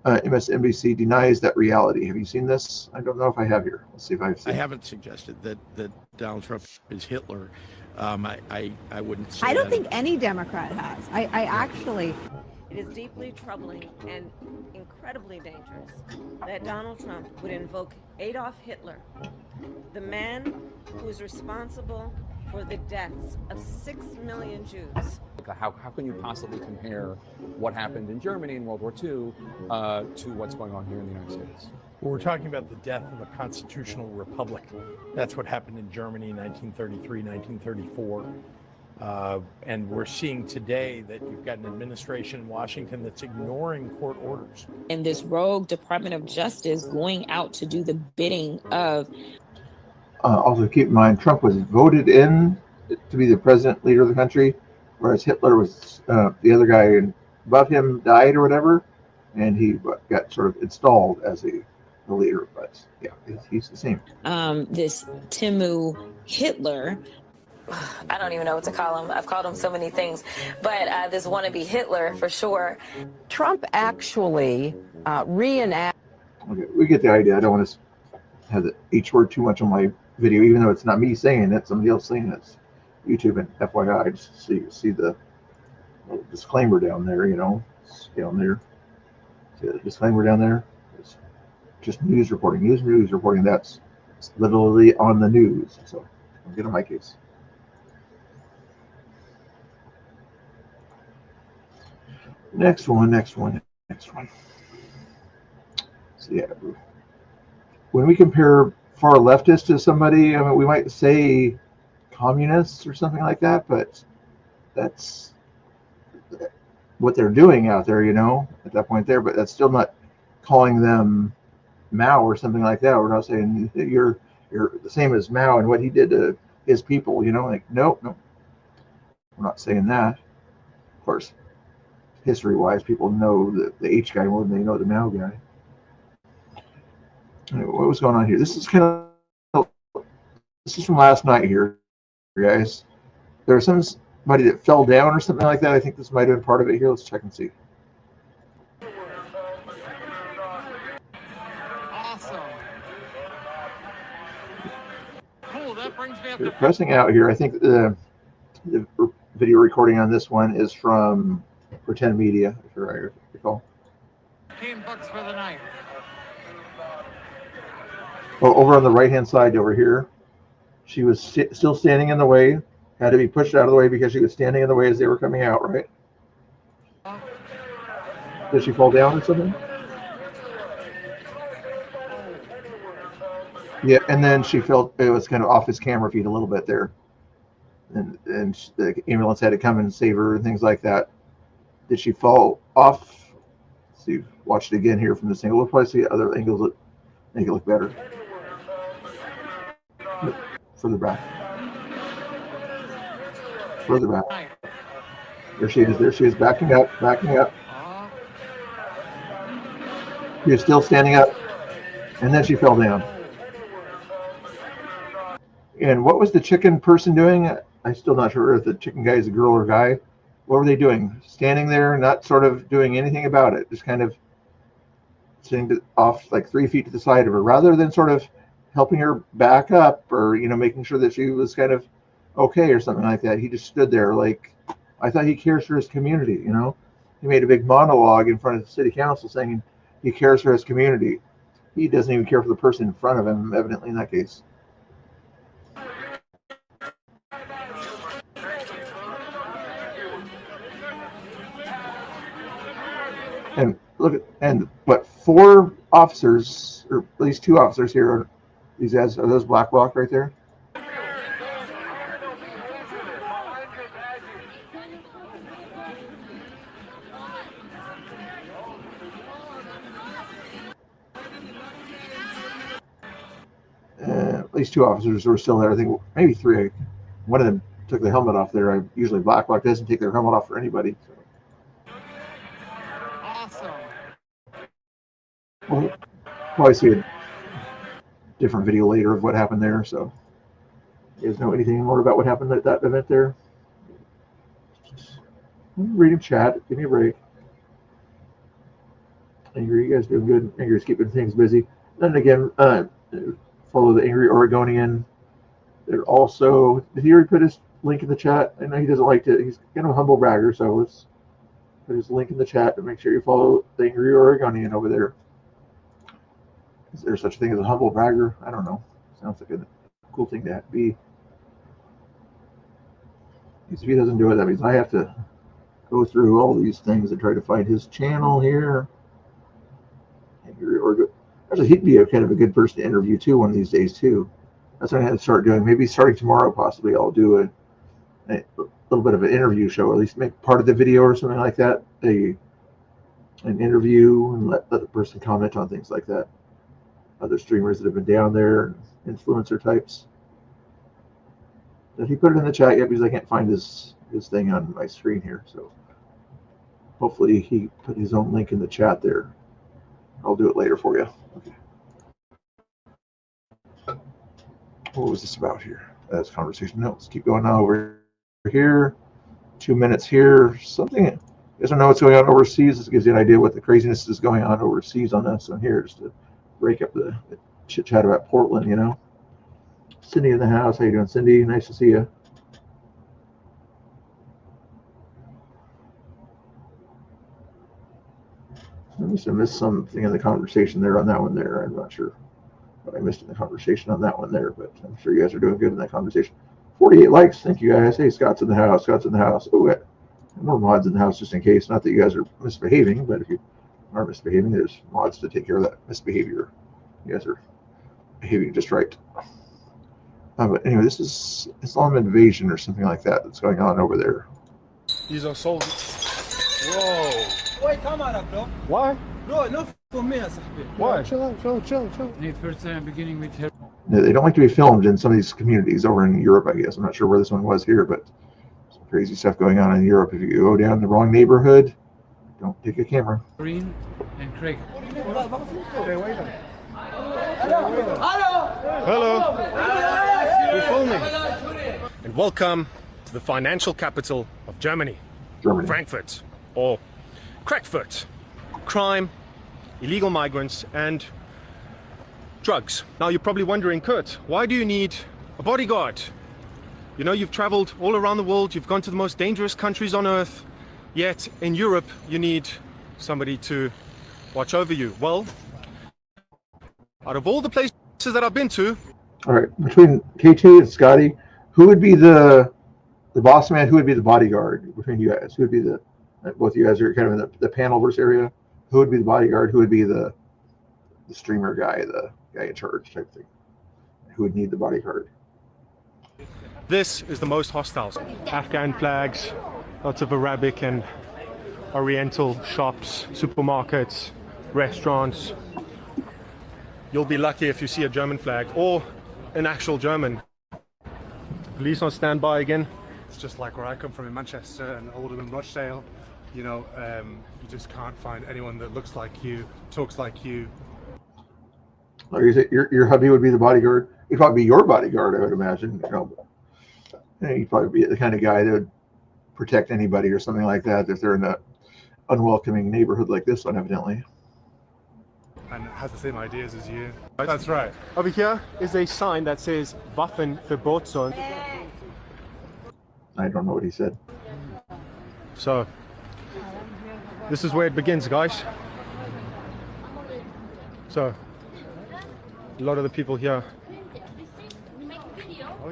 Speaker 1: MSNBC denies that reality. Have you seen this? I don't know if I have here. Let's see if I've seen it.
Speaker 12: I haven't suggested that Donald Trump is Hitler. I wouldn't say
Speaker 13: I don't
Speaker 12: that.
Speaker 13: think any Democrat has. I actually...
Speaker 14: It is deeply troubling and incredibly dangerous that Donald Trump would invoke Adolf Hitler, the man who is responsible for the deaths of 6 million Jews.
Speaker 15: How can you possibly compare what happened in Germany in World War II to what's going on here in the United States?
Speaker 12: Well, we're talking about the death of a constitutional republic. That's what happened in Germany in 1933, 1934. And we're seeing today that you've got an administration in Washington that's ignoring court orders.
Speaker 16: And this rogue Department of Justice going out to do the bidding of...
Speaker 1: Also keep in mind, Trump was voted in to be the president, leader of the country, whereas Hitler was, the other guy above him died or whatever, and he got sort of installed as the the leader, but yeah, he's the same.
Speaker 16: This Timu Hitler. I don't even know what to call him. I've called him so many things, but this wannabe Hitler for sure.
Speaker 17: Trump actually reenact.
Speaker 1: Okay, we get the idea. I don't want to have the H word too much on my video, even though it's not me saying it, somebody else saying it. It's YouTube and FYI, just so you see the little disclaimer down there, it's down there. See the disclaimer down there? It's just news reporting. News reporting. That's literally on the news. So don't get on my case. Next one. So yeah, when we compare far leftists to somebody, I mean, we might say communists or something like that, but that's what they're doing out there, at that point there. But that's still not calling them Mao or something like that. We're not saying you're the same as Mao and what he did to his people, like no, we're not saying that. Of course, history-wise, people know the H guy more than they know the Mao guy. What was going on here? This is from last night here, guys. There was somebody that fell down or something like that. I think this might have been part of it here. Let's check and see.
Speaker 18: Awesome. Cool. That brings me up
Speaker 1: They're
Speaker 18: to
Speaker 1: pressing out here. I think the video recording on this one is from Pretend Media, if I recall.
Speaker 18: $15 for the night.
Speaker 1: Oh, over on the right-hand side over here, she was still standing in the way, had to be pushed out of the way because she was standing in the way as they were coming out, right? Did she fall down or something? Yeah, and then she felt it was kind of off his camera feed a little bit there. And the ambulance had to come and save her and things like that. Did she fall off? Let's see, watch it again here from this angle. We'll probably see other angles that make it look better. Further back. There she is, backing up. She is still standing up, and then she fell down. And what was the chicken person doing? I'm still not sure if the chicken guy is a girl or guy. What were they doing? Standing there, not sort of doing anything about it, just kind of sitting off like 3 feet to the side of her, rather than sort of helping her back up or, making sure that she was kind of okay or something like that. He just stood there like, I thought he cares for his community, He made a big monologue in front of the city council saying he cares for his community. He doesn't even care for the person in front of him, evidently, in that case. And look at, what, 4 officers, or at least 2 officers here are these guys, are those black bloc right there? At least 2 officers were still there. I think maybe 3. One of them took their helmet off there. Usually black bloc doesn't take their helmet off for anybody. So.
Speaker 18: Awesome.
Speaker 1: We'll probably see a different video later of what happened there. So, you guys know anything more about what happened at that event there? Reading chat. Give me a break. Angry, you guys doing good. Angry's keeping things busy. Then again, follow the Angry Oregonian. They're also, did he already put his link in the chat? I know he doesn't like to, he's kind of a humble bragger, so let's put his link in the chat to make sure you follow the Angry Oregonian over there. Is there such a thing as a humble bragger? I don't know. Sounds like a cool thing to be. If he doesn't do it, that means I have to go through all these things and try to find his channel here. Actually, he'd be kind of a good person to interview too one of these days too. That's what I had to start doing. Maybe starting tomorrow, possibly, I'll do a little bit of an interview show, or at least make part of the video or something like that, an interview, and let the person comment on things like that. Other streamers that have been down there, influencer types. If he put it in the chat yet, because I can't find his thing on my screen here, so hopefully he put his own link in the chat there. I'll do it later for you. Okay. What was this about here? That's conversation notes. Keep going now over here. 2 minutes here. Something. You guys don't know what's going on overseas. This gives you an idea what the craziness is going on overseas on this one here, just to break up the chit chat about Portland. You know. Cindy in the house. How you doing, Cindy? Nice to see you. I must have missed something in the conversation there on that one there. I'm not sure what I missed in the conversation on that one there, but I'm sure you guys are doing good in that conversation. 48 likes. Thank you, guys. Hey, Scott's in the house. Scott's in the house. Oh, more mods in the house just in case. Not that you guys are misbehaving, but if you are misbehaving, there's mods to take care of that misbehavior. You guys are behaving just right. But anyway, this is Islam invasion or something like that that's going on over there.
Speaker 19: These are soldiers. Whoa.
Speaker 20: Wait, come on, bro.
Speaker 19: Why?
Speaker 20: Bro, no for me,
Speaker 19: Why?
Speaker 20: Chill out. Need first time beginning with her.
Speaker 1: They don't like to be filmed in some of these communities over in Europe, I guess. I'm not sure where this one was here, but some crazy stuff going on in Europe. If you go down the wrong neighborhood, don't take a camera.
Speaker 20: Green and Craig.
Speaker 19: Hello. We're filming. And welcome to the financial capital of Germany. Frankfurt, or Crackfurt. Crime, illegal migrants, and drugs. Now you're probably wondering, Kurt, why do you need a bodyguard? You know, you've traveled all around the world, you've gone to the most dangerous countries on earth, yet in Europe you need somebody to watch over you. Well, out of all the places that I've been to...
Speaker 1: All right, between KT and Scotty, who would be the boss man? Who would be the bodyguard between you guys? Who would be the... Both of you guys are kind of in the panelverse area. Who would be the bodyguard? Who would be the streamer guy, the guy in charge type thing? Who would need the bodyguard?
Speaker 19: This is the most hostile. Afghan flags, lots of Arabic and Oriental shops, supermarkets, restaurants. You'll be lucky if you see a German flag or an actual German. Police on standby again.
Speaker 21: It's just like where I come from in Manchester and Oldham and Rochdale. You know, you just can't find anyone that looks like you, talks like you.
Speaker 1: Like you said, your hubby would be the bodyguard. He'd probably be your bodyguard, I would imagine. You know, he'd probably be the kind of guy that would protect anybody or something like that if they're in an unwelcoming neighborhood like this one, evidently.
Speaker 21: And has the same ideas as you. That's right.
Speaker 19: Over here is a sign that says Waffen verboten.
Speaker 1: I don't know what he said.
Speaker 19: So, this is where it begins, guys. So, a lot of the people here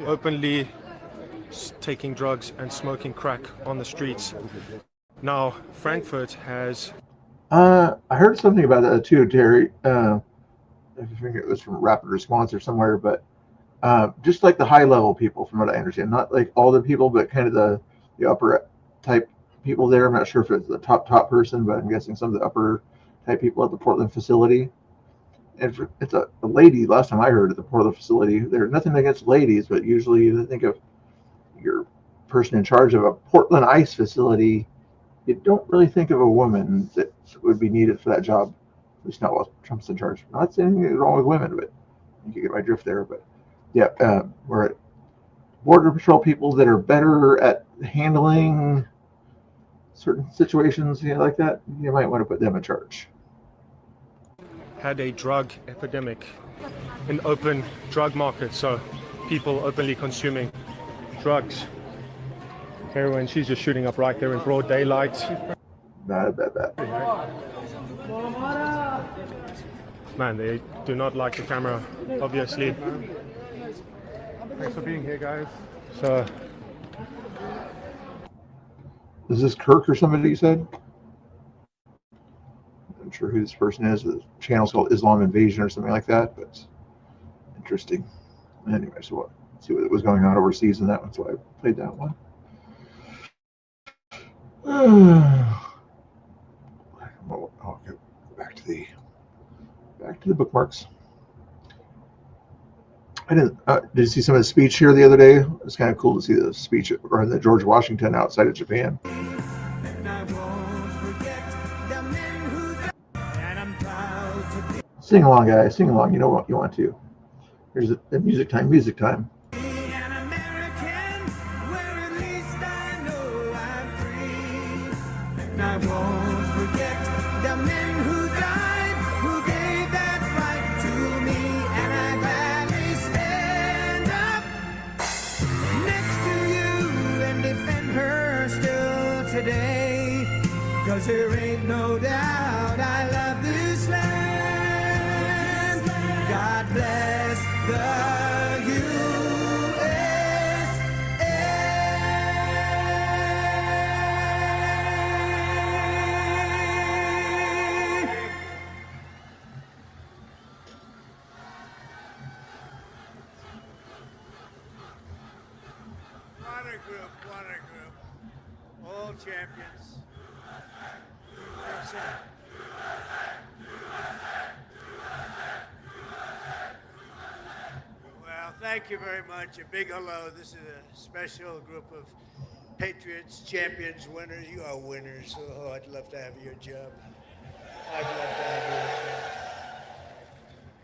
Speaker 19: openly taking drugs and smoking crack on the streets. Now, Frankfurt has...
Speaker 1: I heard something about that too, Terry. I think it was from Rapid Response or somewhere, but just like the high level people, from what I understand, not like all the people, but kind of the upper type people there. I'm not sure if it's the top person, but I'm guessing some of the upper type people at the Portland facility. And it's a lady. Last time I heard at the Portland facility, there's nothing against ladies, but usually you think of your person in charge of a Portland ice facility, you don't really think of a woman that would be needed for that job. At least not while Trump's in charge. I'm not saying anything wrong with women, but you can get my drift there. But yeah, we're at Border Patrol people that are better at handling certain situations, like that. You might want to put them in charge.
Speaker 19: Had a drug epidemic, an open drug market, so people openly consuming drugs. Heroin, she's just shooting up right there in broad daylight.
Speaker 1: Bad.
Speaker 19: Man, they do not like the camera, obviously.
Speaker 21: Thanks for being here, guys.
Speaker 19: So,
Speaker 1: is this Kirk or somebody you said? I'm not sure who this person is. The channel's called Islam Invasion or something like that, but interesting. Anyway, so let's see what was going on overseas in that one, so I played that one. I'll go back to the bookmarks. I didn't. Did you see some of the speech here the other day? It was kind of cool to see the speech or the George Washington outside of Japan. Sing along, guys. Sing along. You know what you want to. Here's the music time, music time.
Speaker 3: And I won't forget the men who died, who gave that right to me, and I gladly stand up next to you and defend her still today, 'cause there ain't no doubt I love this land. God bless the
Speaker 22: Water group, all champions. Well, thank you very much. A big hello. This is a special group of patriots, champions, winners. You are winners. Oh, I'd love to have your job. I'd love to have your job.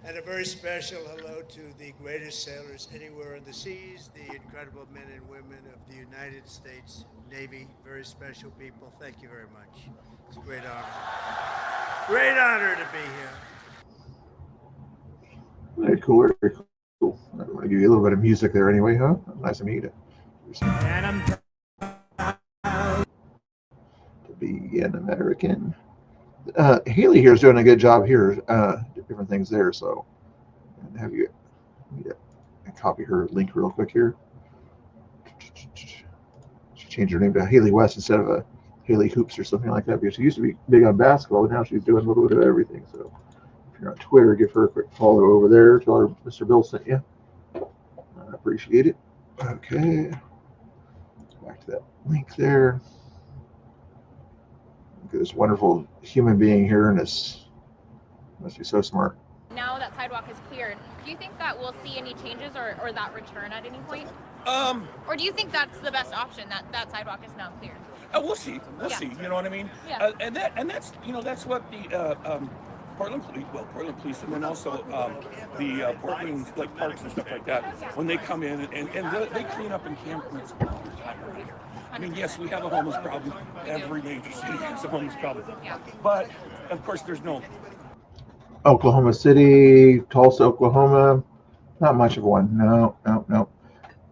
Speaker 22: And a very special hello to the greatest sailors anywhere in the seas, the incredible men and women of the United States Navy. Very special people. Thank you very much. It's a great honor. Great honor to be here.
Speaker 1: Very cool, very cool. I'm going to give you a little bit of music there anyway, huh? Nice to meet you.
Speaker 3: And I'm
Speaker 1: To be an American. Haley here is doing a good job here. Different things there, so have you copy her link real quick here. She changed her name to Haley West instead of a Haley Hoops or something like that, because she used to be big on basketball, but now she's doing a little bit of everything. So if you're on Twitter, give her a quick follow over there. Tell her Mr. Bill sent you. I appreciate it. Okay, back to that link there. Look at this wonderful human being here, and this must be so smart.
Speaker 23: Now that sidewalk is cleared, do you think that we'll see any changes or that return at any point? Or do you think that's the best option, that sidewalk is now cleared?
Speaker 10: We'll see. We'll see. You know what I mean?
Speaker 23: Yeah.
Speaker 10: And that's that's what the Portland Police, and then also the Portland parks and stuff like that. When they come in and they clean up encampments all the time around here. I mean, yes, we have a homeless problem. Every major city has a homeless problem.
Speaker 23: Yeah.
Speaker 10: But of course, there's no.
Speaker 1: Oklahoma City, Tulsa, Oklahoma, not much of one. No.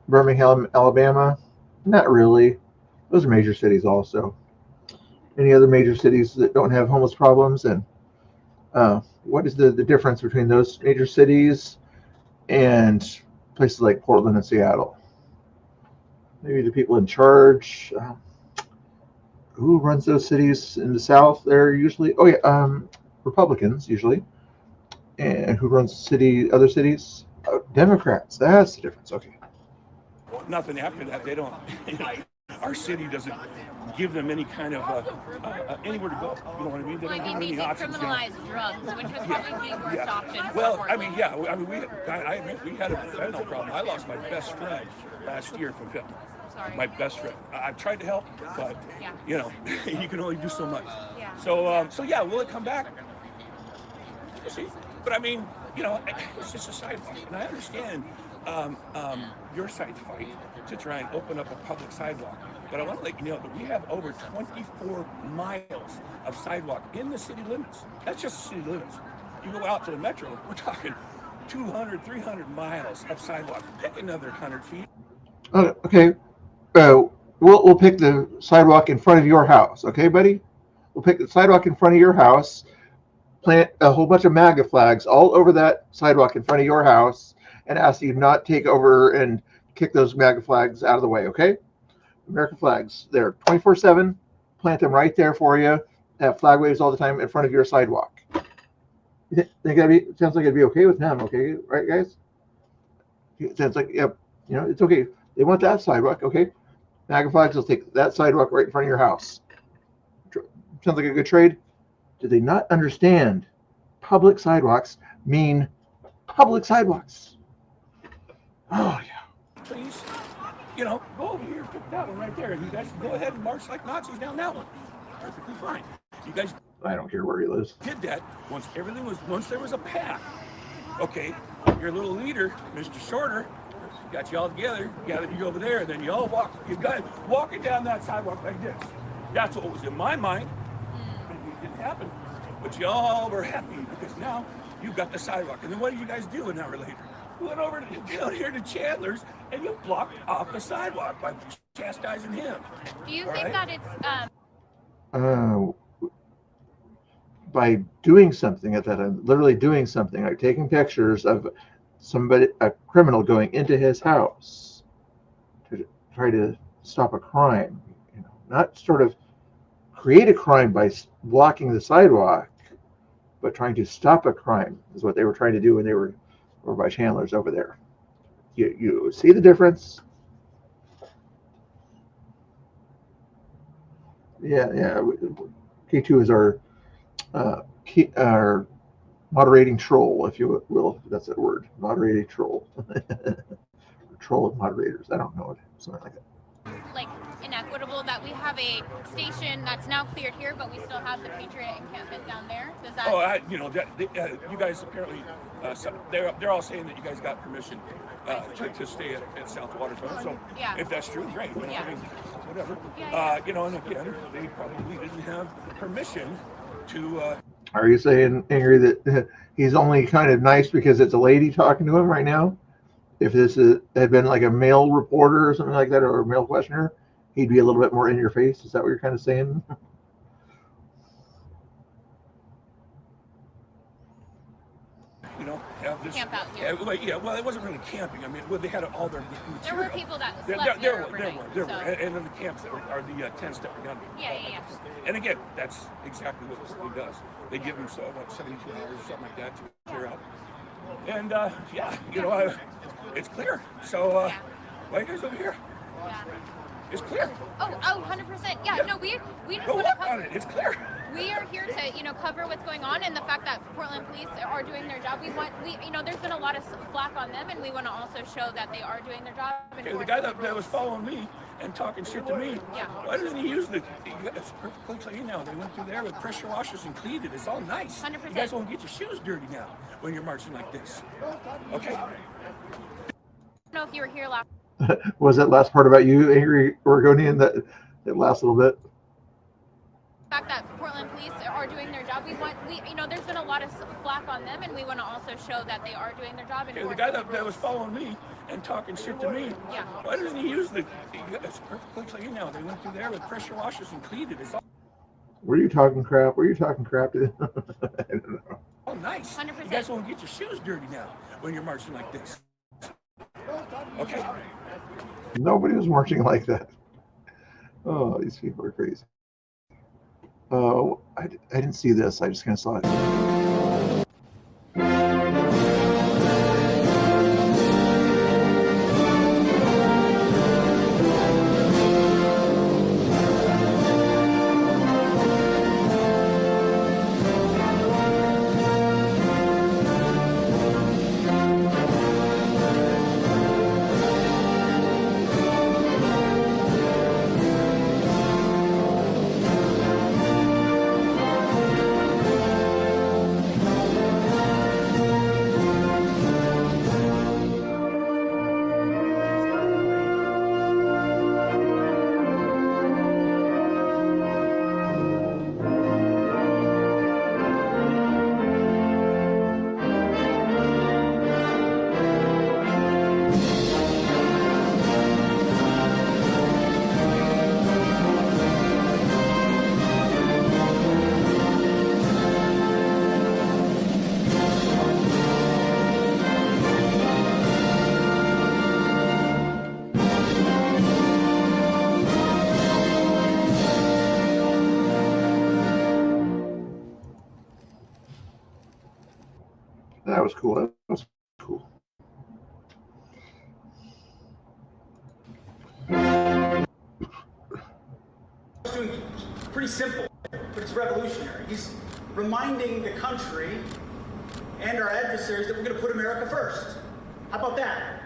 Speaker 1: Birmingham, Alabama, not really. Those are major cities also. Any other major cities that don't have homeless problems? And what is the difference between those major cities and places like Portland and Seattle? Maybe the people in charge. Who runs those cities in the South there usually? Oh yeah, Republicans usually. And who runs other cities? Democrats. That's the difference. Okay.
Speaker 10: Nothing after that. They don't. Our city doesn't give them any kind of anywhere to go. You know what I mean? They don't have any options.
Speaker 23: Criminalize drugs, which was probably the worst option.
Speaker 10: Well, I mean, I admit we had a fentanyl problem. I lost my best friend last year from fentanyl.
Speaker 23: Sorry.
Speaker 10: My best friend. I've tried to help, but you can only do so much.
Speaker 23: Yeah.
Speaker 10: So yeah, will it come back? We'll see. But I mean, it's just a sidewalk, and I understand your side's fight to try and open up a public sidewalk. But I want to let you know that we have over 24 miles of sidewalk in the city limits. That's just the city limits. You go out to the metro, we're talking 200, 300 miles of sidewalk. Pick another 100 feet.
Speaker 1: Okay. We'll pick the sidewalk in front of your house. Okay, buddy? We'll pick the sidewalk in front of your house. Plant a whole bunch of MAGA flags all over that sidewalk in front of your house and ask you not take over and kick those MAGA flags out of the way, okay? American flags, they're 24/7. Plant them right there for you. Have flag waves all the time in front of your sidewalk. You think it sounds like it'd be okay with them, okay? Right, guys? It sounds like, yep, it's okay. They want that sidewalk, okay? MAGA flags will take that sidewalk right in front of your house. Sounds like a good trade. Do they not understand public sidewalks mean public sidewalks? Oh, yeah.
Speaker 10: Please, go over here, pick that one right there, and you guys can go ahead and march like Nazis down that one. Perfectly fine. You guys.
Speaker 1: I don't care where he lives.
Speaker 10: Did that once there was a path. Okay, your little leader, Mr. Shorter, got you all together, gathered you over there, and then you all you guys walking down that sidewalk like this. That's what was in my mind. It didn't happen. But you all were happy because now you've got the sidewalk. And then what did you guys do an hour later? You went over down here to Chandler's and you blocked off the sidewalk by chastising him.
Speaker 23: Do you think that it's
Speaker 1: by doing something at that time, literally doing something, like taking pictures of a criminal going into his house to try to stop a crime, not sort of create a crime by blocking the sidewalk, but trying to stop a crime is what they were trying to do when they were by Chandler's over there. You see the difference? Yeah. K2 is our moderating troll, if you will. That's that word, moderating troll. Troll of moderators. I don't know it. Something like that.
Speaker 23: like inequitable that we have a station that's now cleared here, but we still have the Patriot encampment down there? Does that?
Speaker 10: You guys apparently, they're all saying that you guys got permission to stay at South Waterfront. So if that's true, great. I mean, whatever. And again, they probably didn't have permission to.
Speaker 1: Are you saying, Ingrid, that he's only kind of nice because it's a lady talking to him right now? If this had been like a male reporter or something like that, or a male questioner, he'd be a little bit more in your face. Is that what you're kind of saying?
Speaker 10: Have this.
Speaker 23: Camp out here.
Speaker 10: Well, it wasn't really camping. I mean, they had all their material.
Speaker 23: There were people that slept there overnight.
Speaker 10: There were. And then the camps are the tents that were down there.
Speaker 23: Yeah.
Speaker 10: And again, that's exactly what this thing does. They give them about 72 hours or something like that to clear out. And it's clear. So why are you guys over here?
Speaker 23: Yeah.
Speaker 10: It's clear.
Speaker 23: Oh, 100%. Yeah. No, we just
Speaker 10: Go
Speaker 23: want to
Speaker 10: walk
Speaker 23: cover.
Speaker 10: on it. It's clear.
Speaker 23: We are here to cover what's going on, and the fact that Portland police are doing their job. There's been a lot of flack on them, and we want to also show that they are doing their job.
Speaker 10: Okay, the guy that was following me and talking shit to me, why doesn't he use it's perfectly clean now. They went through there with pressure washers and cleaned it. It's all nice.
Speaker 23: 100%.
Speaker 10: You guys won't get your shoes dirty now when you're marching like this. Okay?
Speaker 23: I don't know if you were here last.
Speaker 1: Was that last part about you, Angry Oregonian, that last little bit?
Speaker 23: The fact that Portland police are doing their job. There's been a lot of flack on them, and we want to also show that they are doing their job.
Speaker 10: Okay, the guy that was following me and talking shit to me, why doesn't he use it's perfectly clean now. They went through there with pressure washers and cleaned it. It's all.
Speaker 1: Were you talking crap? I don't know.
Speaker 10: Oh, nice.
Speaker 23: 100%.
Speaker 10: You guys won't get your shoes dirty now when you're marching like this. Okay?
Speaker 1: Nobody was marching like that. Oh, these people are crazy. Oh, I didn't see this. I just kind of saw it. That was cool. That was cool.
Speaker 2: Pretty simple, but it's revolutionary. He's reminding the country and our adversaries that we're going to put America first. How about that?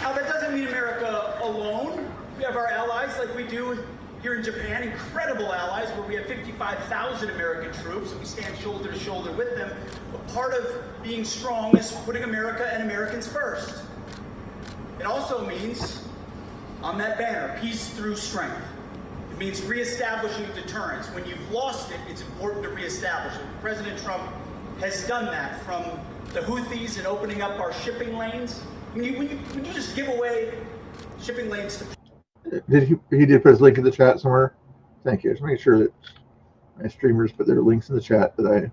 Speaker 2: Now, that doesn't mean America alone. We have our allies like we do Here in Japan, incredible allies where we have 55,000 American troops and we stand shoulder to shoulder with them. But part of being strong is putting America and Americans first. It also means, on that banner, peace through strength. It means reestablishing deterrence. When you've lost it, it's important to reestablish it. President Trump has done that, from the Houthis and opening up our shipping lanes. When you just give away shipping lanes to...
Speaker 1: He did put his link in the chat somewhere. Thank you. Just make sure that my streamers put their links in the chat that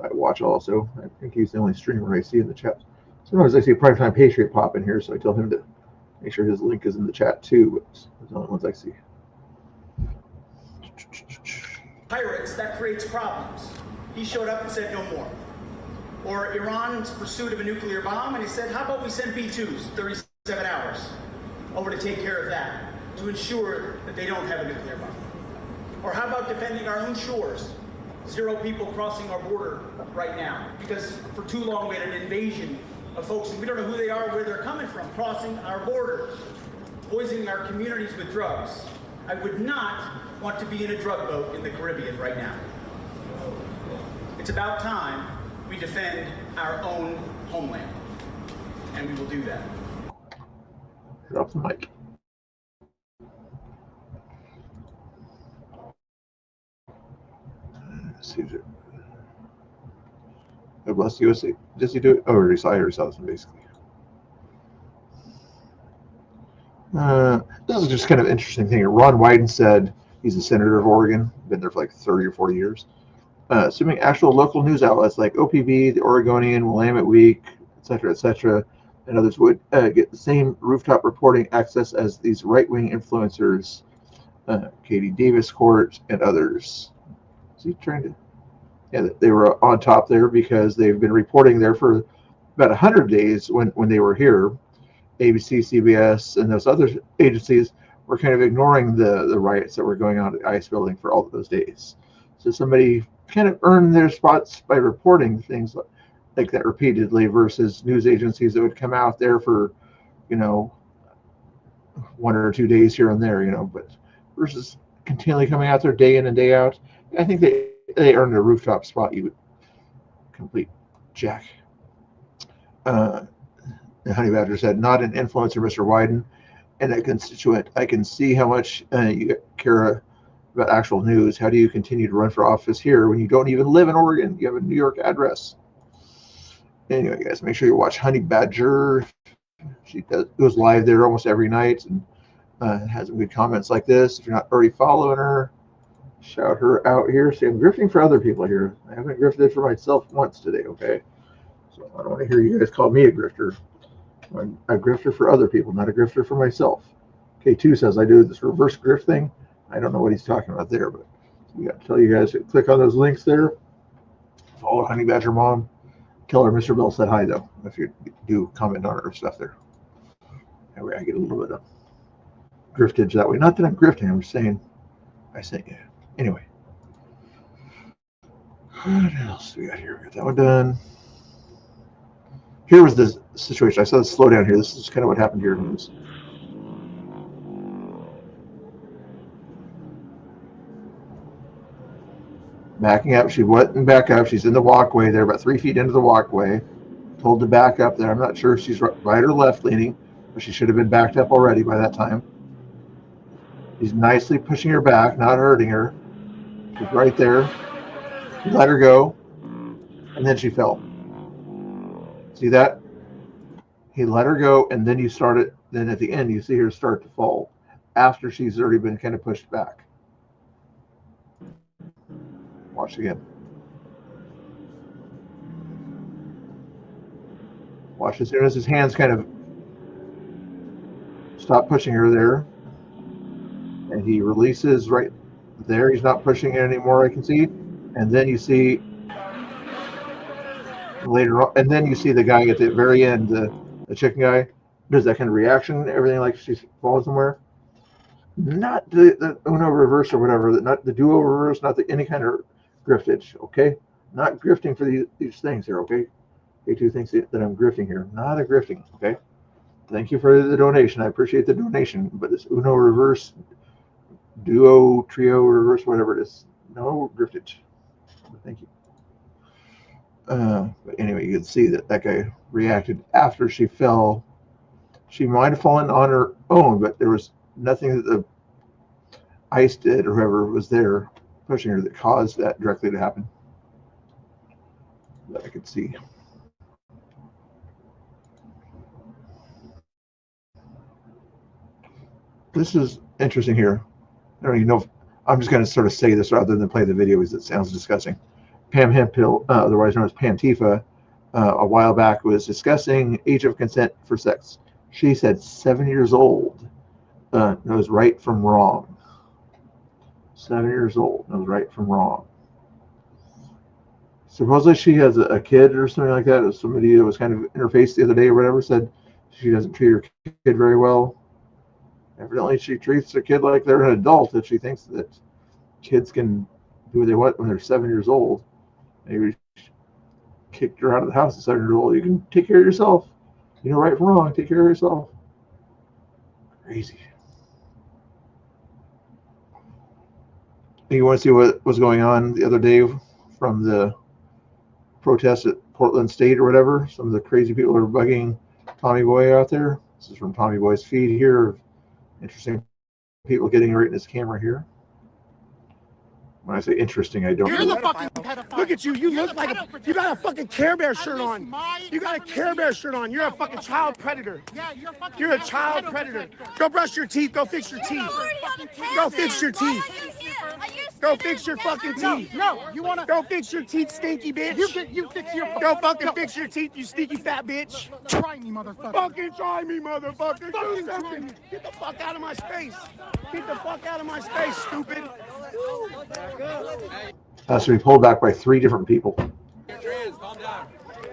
Speaker 1: I watch also. I think he's the only streamer I see in the chat. Sometimes I see Primetime Patriot pop in here, so I tell him to make sure his link is in the chat too. But it's the only ones I see.
Speaker 2: Pirates, that creates problems. He showed up and said no more. Or Iran's pursuit of a nuclear bomb, and he said, how about we send B-2s, 37 hours, over to take care of that, to ensure that they don't have a nuclear bomb. Or how about defending our own shores? 0 people crossing our border right now, because for too long we had an invasion of folks, and we don't know who they are, where they're coming from, crossing our borders, poisoning our communities with drugs. I would not want to be in a drug boat in the Caribbean right now. It's about time we defend our own homeland, and we will do that.
Speaker 1: Drop the mic. Let's see. God bless the USA. Does he do it? Oh, I already saw this one basically. This is just kind of an interesting thing. Ron Wyden said he's a senator of Oregon, been there for like 30 or 40 years. Assuming actual local news outlets like OPB, the Oregonian, Willamette Week, etc., and others would get the same rooftop reporting access as these right-wing influencers, Katie Davis Court, and others. Is he trying to? Yeah, they were on top there because they've been reporting there for about 100 days when they were here. ABC, CBS, and those other agencies were kind of ignoring the riots that were going on at the ICE building for all of those days. So somebody kind of earned their spots by reporting things like that repeatedly versus news agencies that would come out there for, 1 or 2 days here and there, but versus continually coming out there day in and day out. I think they earned a rooftop spot. You would complete Jack. The Honey Badger said, not an influencer, Mr. Wyden, and a constituent. I can see how much you care about actual news. How do you continue to run for office here when you don't even live in Oregon? You have a New York address. Anyway, guys, make sure you watch Honey Badger. She goes live there almost every night and has some good comments like this. If you're not already following her, shout her out here. See, I'm grifting for other people here. I haven't grifted for myself once today, okay? So I don't want to hear you guys call me a grifter. I'm a grifter for other people, not a grifter for myself. K2 says I do this reverse grift thing. I don't know what he's talking about there, but we got to tell you guys to click on those links there. Follow Honey Badger Mom. Tell her Mr. Bill said hi, though, if you do comment on her stuff there. That way I get a little bit of griftage that way. Not that I'm grifting, I'm just saying, yeah. Anyway. What else do we got here? We got that one done. Here was the situation. I saw the slow down here. This is kind of what happened here. Backing up. She wouldn't back up. She's in the walkway there, about 3 feet into the walkway. Told to back up there. I'm not sure if she's right or left leaning, but she should have been backed up already by that time. He's nicely pushing her back, not hurting her. She's right there. He let her go, and then she fell. See that? He let her go, and then you started. Then at the end, you see her start to fall after she's already been kind of pushed back. Watch again. Watch as soon as his hands kind of stop pushing her there, and he releases right there. He's not pushing it anymore, I can see. And then you see later on, and then you see the guy at the very end, the chicken guy, does that kind of reaction, everything like she's falling somewhere. Not the Uno reverse or whatever, not the duo reverse, not any kind of griftage, okay? Not grifting for these things here, okay? K2 thinks that I'm grifting here. Not a grifting, okay? Thank you for the donation. I appreciate the donation, but this Uno reverse, duo, trio, reverse, whatever it is. No driftage. Thank you. But anyway, you can see that guy reacted after she fell. She might have fallen on her own, but there was nothing that the ice did or whoever was there pushing her that caused that directly to happen that I could see. This is interesting here. I don't even know if I'm just going to sort of say this rather than play the video because it sounds disgusting. Pam Hemphill, otherwise known as Pam Tifa, a while back was discussing age of consent for sex. She said 7 years old knows right from wrong. 7 years old knows right from wrong. Supposedly she has a kid or something like that. Somebody that was kind of interfaced the other day or whatever said she doesn't treat her kid very well. Evidently she treats her kid like they're an adult if she thinks that kids can do what they want when they're 7 years old. Maybe kicked her out of the house at 7 years old. You can take care of yourself. You know right from wrong. Take care of yourself. Crazy. You want to see what was going on the other day from the protest at Portland State or whatever? Some of the crazy people are bugging Tommy Boy out there. This is from Tommy Boy's feed here. Interesting people getting right in his camera here. When I say interesting, I don't.
Speaker 9: You're the fucking pedophile. Look at you. You look like you got a fucking Care Bear shirt on. You got a Care Bear shirt on. You're a fucking child predator. Yeah, you're a child predator. Go brush your teeth. Go fix your teeth. Go fix your teeth. Go fix your fucking teeth. No, you wanna go fix your teeth, stinky bitch. You fix your. Go fucking fix your teeth, you stinky fat bitch. Try me, motherfucker. Fucking try me, motherfucker. Do something. Get the fuck out of my space. Get the fuck out of my space, stupid.
Speaker 1: So we pulled back by 3 different people.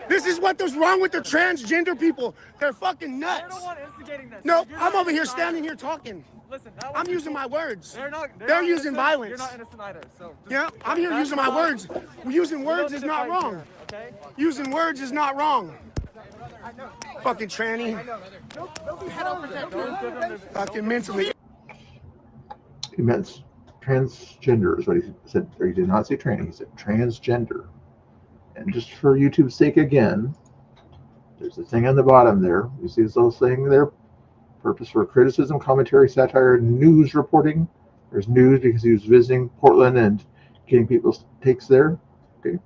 Speaker 9: This is what was wrong with the transgender people. They're fucking nuts. No, I'm over here standing here talking. Listen, I'm using my words. They're using violence. You're not innocent either. So yeah, I'm here using my words. Using words is not wrong. Using words is not wrong. Fucking tranny. Fucking mentally.
Speaker 1: He meant transgender is what he said. Or he did not say tranny. He said transgender. And just for YouTube's sake again, there's a thing on the bottom there. You see this little thing there? Purpose for criticism, commentary, satire, news reporting. There's news because he was visiting Portland and getting people's takes there. Okay,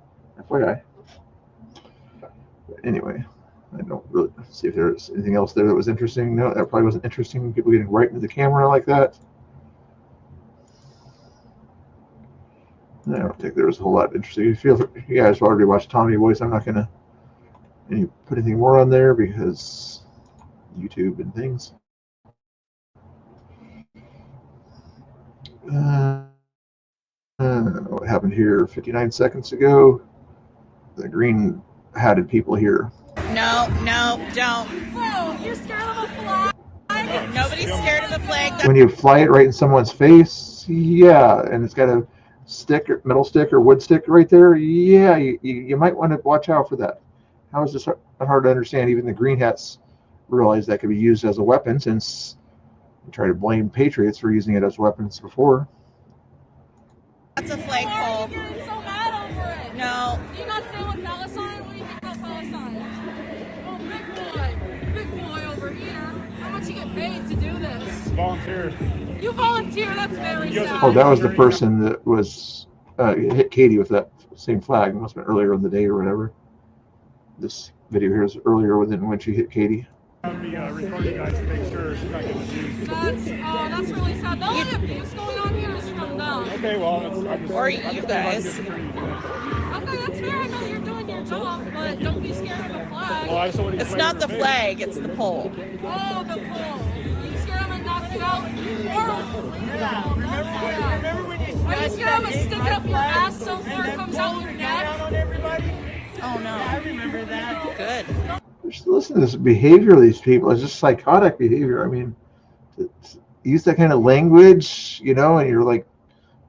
Speaker 1: FYI. But anyway, I don't really see if there's anything else there that was interesting. No, that probably wasn't interesting. People getting right into the camera like that. I don't think there was a whole lot interesting. If you guys already watched Tommy Voice, I'm not going to put anything more on there because YouTube and things. What happened here 59 seconds ago? The green-hatted people here.
Speaker 4: No, don't. Whoa, you're scared of a flag? Nobody's scared of a flag.
Speaker 1: When you fly it right in someone's face, yeah, and it's got a stick, metal stick or wood stick right there, yeah, you might want to watch out for that. How is this hard to understand? Even the green hats realize that could be used as a weapon, since you try to blame patriots for using it as weapons before.
Speaker 4: That's a flagpole.
Speaker 23: You're so mad over it.
Speaker 4: No.
Speaker 23: Do you not stand with Palestine? What do you think about Palestine? Oh, big boy over here. How much you get paid to do this?
Speaker 9: Volunteer.
Speaker 23: You volunteer. That's very sad.
Speaker 1: Oh, that was the person that was hit Katie with that same flag. It must have been earlier in the day or whatever. This video here is earlier than when she hit Katie.
Speaker 9: I'll be recording guys to make sure she's not getting abused.
Speaker 23: That's really sad. The only abuse going on here is from them.
Speaker 9: Okay, well,
Speaker 4: or you guys.
Speaker 23: Okay, that's fair. I know you're doing your job, but don't be scared of the flag.
Speaker 9: Well,
Speaker 4: it's not the flag, it's the pole.
Speaker 23: Oh, the pole. You scared him and knocked it out? Yeah.
Speaker 4: Remember when you
Speaker 23: are you scared him and stick it up your ass so far it comes out your neck?
Speaker 4: Oh, no. I remember that. Good.
Speaker 1: Just listen to this behavior of these people. It's just psychotic behavior. I mean, to use that kind of language, and you're like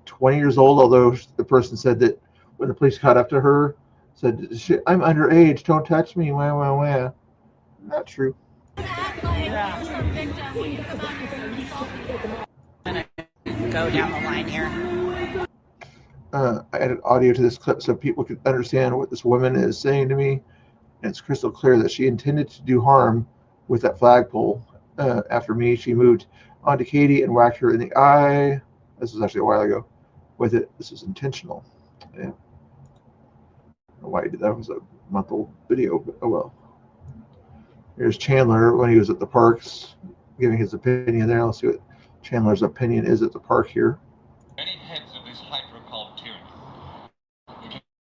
Speaker 1: 20 years old, although the person said that when the police caught up to her, said, I'm underage, don't touch me, wah, wah, wah. Not true.
Speaker 4: go down the line here.
Speaker 1: I added audio to this clip so people could understand what this woman is saying to me. And it's crystal clear that she intended to do harm with that flagpole. After me, she moved onto Katie and whacked her in the eye. This was actually a while ago. With it, this is intentional. Yeah. I don't know why he did that. It was a month-old video, but oh well. Here's Chandler when he was at the parks, giving his opinion there. Let's see what Chandler's opinion is at the park here.
Speaker 5: Many heads of this hydra called tyranny. We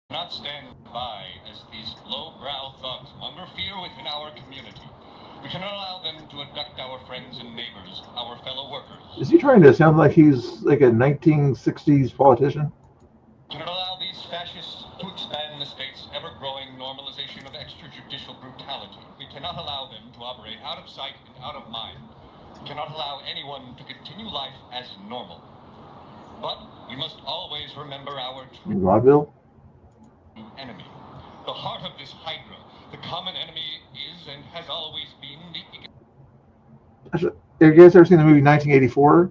Speaker 5: cannot stand by as these low-brow thugs monger fear within our community. We cannot allow them to abduct our friends and neighbors, our fellow workers.
Speaker 1: Is he trying to sound like he's like a 1960s politician?
Speaker 5: We cannot allow these fascists to expand the state's ever-growing normalization of extrajudicial brutality. We cannot allow them to operate out of sight and out of mind. We cannot allow anyone to continue life as normal. But we must always remember our true
Speaker 1: Vaudeville?
Speaker 5: enemy. The heart of this hydra, the common enemy, is and has always been the...
Speaker 1: Have you guys ever seen the movie 1984?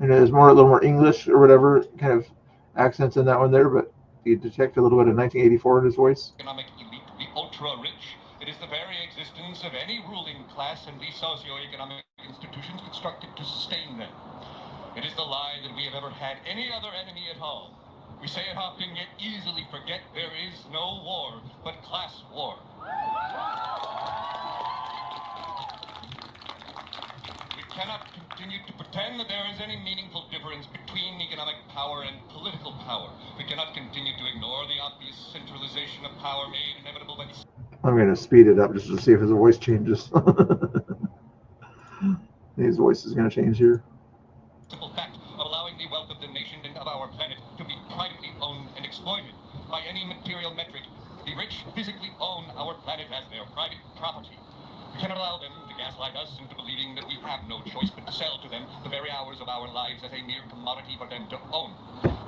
Speaker 1: You know, there's a little more English or whatever kind of accents in that one there, but you detect a little bit of 1984 in his voice.
Speaker 5: Economic elite, the ultra-rich. It is the very existence of any ruling class and the socio-economic institutions constructed to sustain them. It is the lie that we have ever had any other enemy at all. We say it often, yet easily forget there is no war but class war. We cannot continue to pretend that there is any meaningful difference between economic power and political power. We cannot continue to ignore the obvious centralization of power made inevitable by these...
Speaker 1: I'm going to speed it up just to see if his voice changes. His voice is going to change here.
Speaker 5: Simple fact of allowing the wealth of the nation and of our planet to be privately owned and exploited by any material metric. The rich physically own our planet as their private property. We cannot allow them to gaslight us into believing that we have no choice but to sell to them the very hours of our lives as a mere commodity for them to own.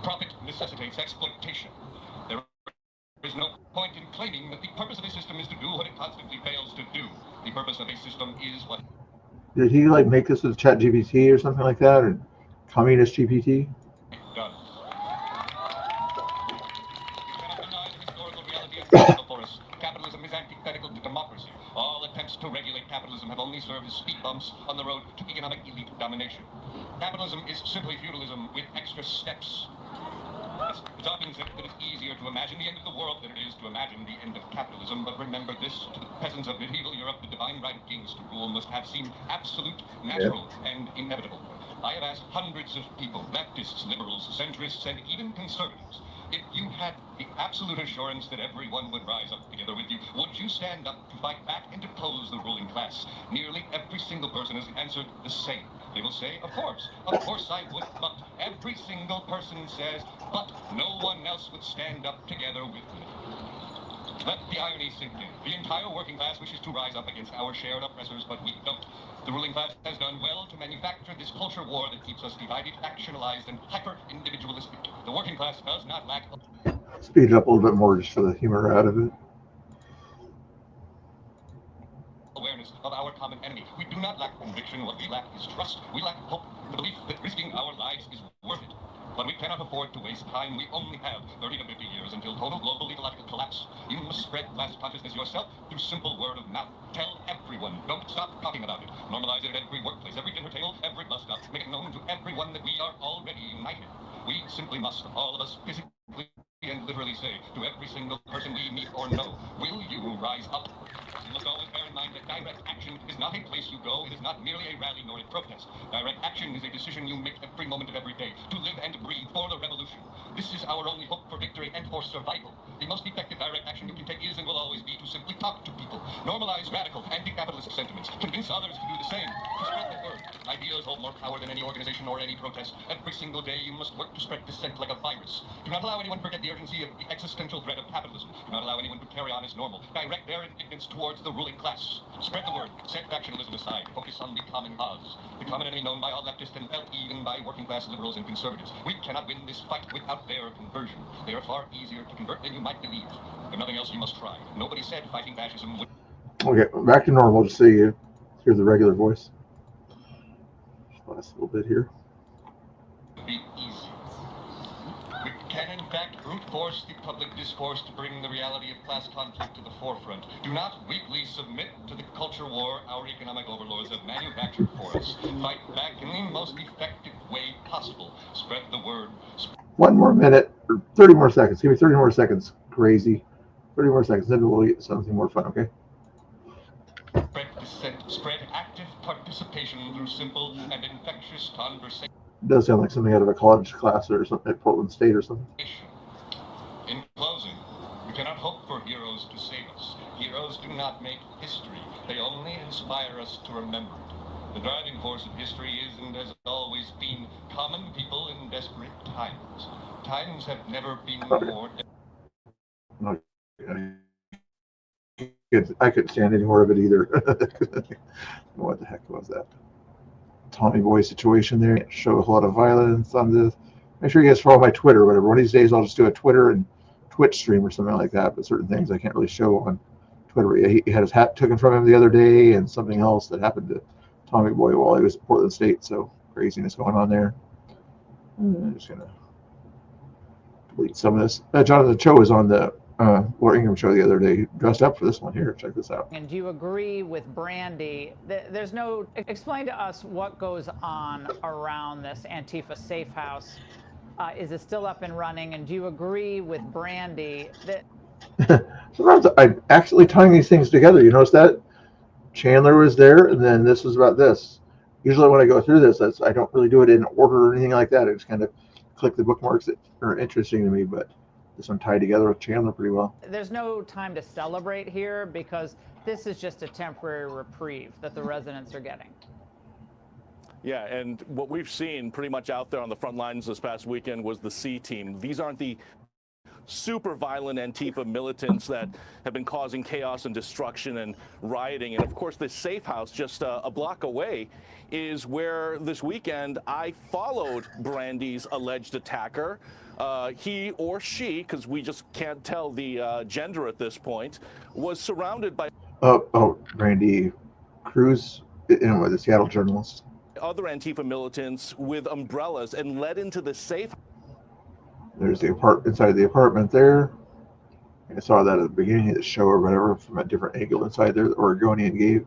Speaker 5: Profit necessitates exploitation. There is no point in claiming that the purpose of a system is to do what it constantly fails to do. The purpose of a system is what...
Speaker 1: Did he like make this with ChatGPT or something like that, or Communist GPT?
Speaker 5: Done. You cannot deny the historical reality of before us. Capitalism is antithetical to democracy. All attempts to regulate capitalism have only served as speed bumps on the road to economic elite domination. Capitalism is simply feudalism with extra steps. It's often said that it's easier to imagine the end of the world than it is to imagine the end of capitalism, but remember this, to the peasants of medieval Europe, the divine right of kings to rule must have seemed absolute, natural, and inevitable. I have asked hundreds of people, leftists, liberals, centrists, and even conservatives, if you had the absolute assurance that everyone would rise up together with you, would you stand up to fight back and depose the ruling class? Nearly every single person has answered the same. They will say, of course I would, but every single person says, but no one else would stand up together with me. Let the irony sink in. The entire working class wishes to rise up against our shared oppressors, but we don't. The ruling class has done well to manufacture this culture war that keeps us divided, factionalized, and hyper-individualistic. The working class does not lack...
Speaker 1: Speed it up a little bit more just for the humor out of it.
Speaker 5: Awareness of our common enemy. We do not lack conviction. What we lack is trust. We lack hope, the belief that risking our lives is worth it. But we cannot afford to waste time. We only have 30 to 50 years until total global ecological collapse. You must spread class consciousness yourself through simple word of mouth. Tell everyone. Don't stop talking about it. Normalize it at every workplace, every dinner table, every bus stop. Make it known to everyone that we are already united. We simply must, all of us, physically and literally say to every single person we meet or know, will you rise up? You must always bear in mind that direct action is not a place you go. It is not merely a rally nor a protest. Direct action is a decision you make every moment of every day to live and breathe for the revolution. This is our only hope for victory and for survival. The most effective direct action you can take is and will always be to simply talk to people. Normalize radical anti-capitalist sentiments. Convince others to do the same. To spread the word. Ideas hold more power than any organization or any protest. Every single day you must work to spread dissent like a virus. Do not allow anyone to forget the urgency of the existential threat of capitalism. Do not allow anyone to carry on as normal. Direct their indignance towards the ruling class. Spread the word. Set factionalism aside. Focus on the common cause. The common enemy known by all leftists and well, even by working class liberals and conservatives. We cannot win this fight without their conversion. They are far easier to convert than you might believe. If nothing else, you must try. Nobody said fighting fascism would...
Speaker 1: Okay, back to normal just so you hear the regular voice. Last little bit here.
Speaker 5: fact, brute force the public discourse to bring the reality of class conflict to the forefront. Do not weakly submit to the culture war our economic overlords have manufactured for us. Fight back in the most effective way possible. Spread the word.
Speaker 1: One more minute, or 30 more seconds. Give me 30 more seconds, crazy. 30 more seconds, then we'll get something more fun, okay?
Speaker 5: Spread dissent. Spread active participation through simple and infectious conversation.
Speaker 1: It does sound like something out of a college class or something at Portland State or something.
Speaker 5: In closing, we cannot hope for heroes to save us. Heroes do not make history. They only inspire us to remember it. The driving force of history is and has always been common people in desperate times. Times have never been more
Speaker 1: I couldn't stand any more of it either. What the heck was that? Tommy Boy situation there. Show a whole lot of violence on this. Make sure you guys follow my Twitter or whatever. One of these days I'll just do a Twitter and Twitch stream or something like that. But certain things I can't really show on Twitter. He had his hat taken from him the other day and something else that happened to Tommy Boy while he was at Portland State. So craziness going on there. I'm just going to delete some of this. Jonathan Cho was on the Laura Ingraham show the other day. He dressed up for this one here. Check this out.
Speaker 6: And do you agree with Brandy? There's no, explain to us what goes on around this Antifa safe house. Is it still up and running? And do you agree with Brandy that
Speaker 1: sometimes I'm actually tying these things together. You notice that? Chandler was there, and then this was about this. Usually when I go through this, I don't really do it in order or anything like that. I just kind of click the bookmarks that are interesting to me, but this one tied together with Chandler pretty well.
Speaker 6: there's no time to celebrate here because this is just a temporary reprieve that the residents are getting?
Speaker 7: Yeah, and what we've seen pretty much out there on the front lines this past weekend was the C team. These aren't the super violent Antifa militants that have been causing chaos and destruction and rioting. And of course, this safe house just a block away is where this weekend I followed Brandy's alleged attacker. He or she, because we just can't tell the gender at this point, was surrounded by
Speaker 1: Brandy Cruz, the Seattle journalist.
Speaker 7: Other Antifa militants with umbrellas and led into the safe.
Speaker 1: There's the inside the apartment there. I saw that at the beginning of the show or whatever from a different angle inside there that Oregonian gave.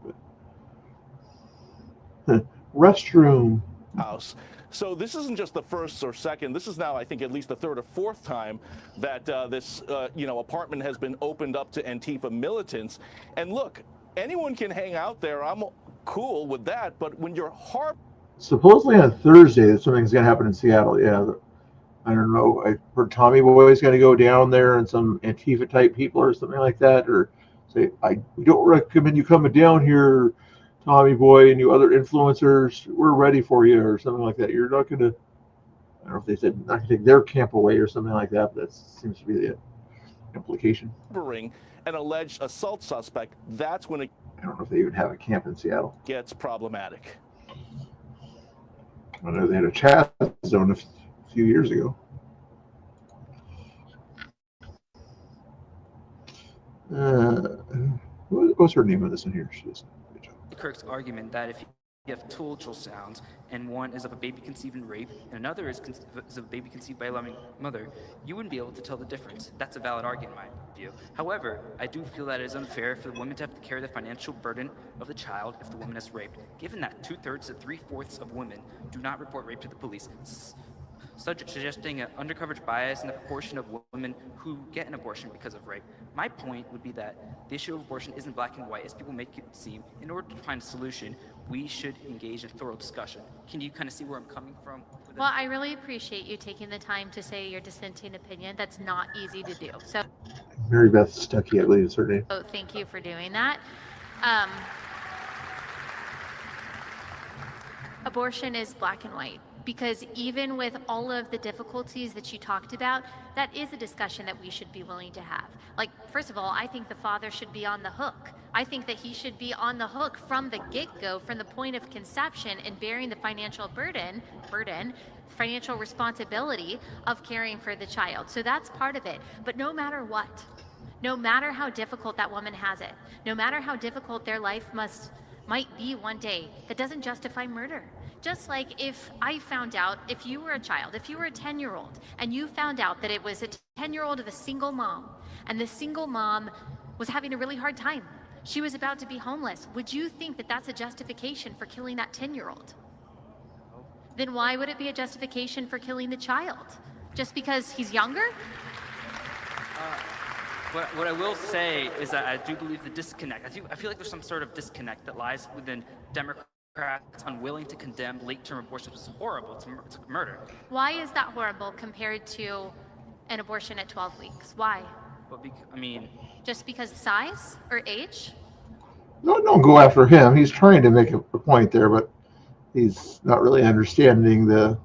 Speaker 1: But restroom.
Speaker 7: House. So this isn't just the first or second. This is now, I think, at least the third or fourth time that this apartment has been opened up to Antifa militants. And look, anyone can hang out there. I'm cool with that. But when you're
Speaker 1: supposedly on Thursday, something's going to happen in Seattle. Yeah, I don't know. I heard Tommy Boy is going to go down there and some Antifa type people or something like that, or say, we don't recommend you coming down here, Tommy Boy and you other influencers. We're ready for you, or something like that. You're not going to, I don't know if they said not going to take their camp away or something like that, but that seems to be the implication.
Speaker 7: An alleged assault suspect, that's when it,
Speaker 1: I don't know if they even have a camp in Seattle.
Speaker 7: Gets problematic.
Speaker 1: I know they had a chat zone a few years ago. What's her name on this one here? She is.
Speaker 8: Kirk's argument that if you have two ultrasounds and one is of a baby conceived in rape and another is of a baby conceived by a loving mother, you wouldn't be able to tell the difference. That's a valid argument in my view. However, I do feel that it is unfair for the woman to have to carry the financial burden of the child if the woman is raped, given that 2/3 to 3/4 of women do not report rape to the police, suggesting an undercoverage bias in the proportion of women who get an abortion because of rape. My point would be that the issue of abortion isn't black and white as people make it seem. In order to find a solution, we should engage in thorough discussion. Can you kind of see where I'm coming from?
Speaker 23: Well, I really appreciate you taking the time to say your dissenting opinion. That's not easy to do. So,
Speaker 1: Mary Beth Stuckey, I believe is her name.
Speaker 23: so thank you for doing that. Abortion is black and white. Because even with all of the difficulties that you talked about, that is a discussion that we should be willing to have. Like, first of all, I think the father should be on the hook. I think that he should be on the hook from the get-go, from the point of conception and bearing the financial financial responsibility of caring for the child. So that's part of it. But no matter what, no matter how difficult that woman has it, no matter how difficult their life must might be one day, that doesn't justify murder. Just like if I found out, if you were a child, if you were a 10-year-old, and you found out that it was a 10-year-old of a single mom, and the single mom was having a really hard time, she was about to be homeless, would you think that that's a justification for killing that 10-year-old? Then why would it be a justification for killing the child? Just because he's younger?
Speaker 8: What I will say is that I do believe the disconnect. I feel like there's some sort of disconnect that lies within Democrats unwilling to condemn late-term abortions. It's horrible. It's murder.
Speaker 23: Why is that horrible compared to an abortion at 12 weeks? Why?
Speaker 8: But I mean,
Speaker 23: just because size or age?
Speaker 1: No, don't go after him. He's trying to make a point there, but he's not really understanding the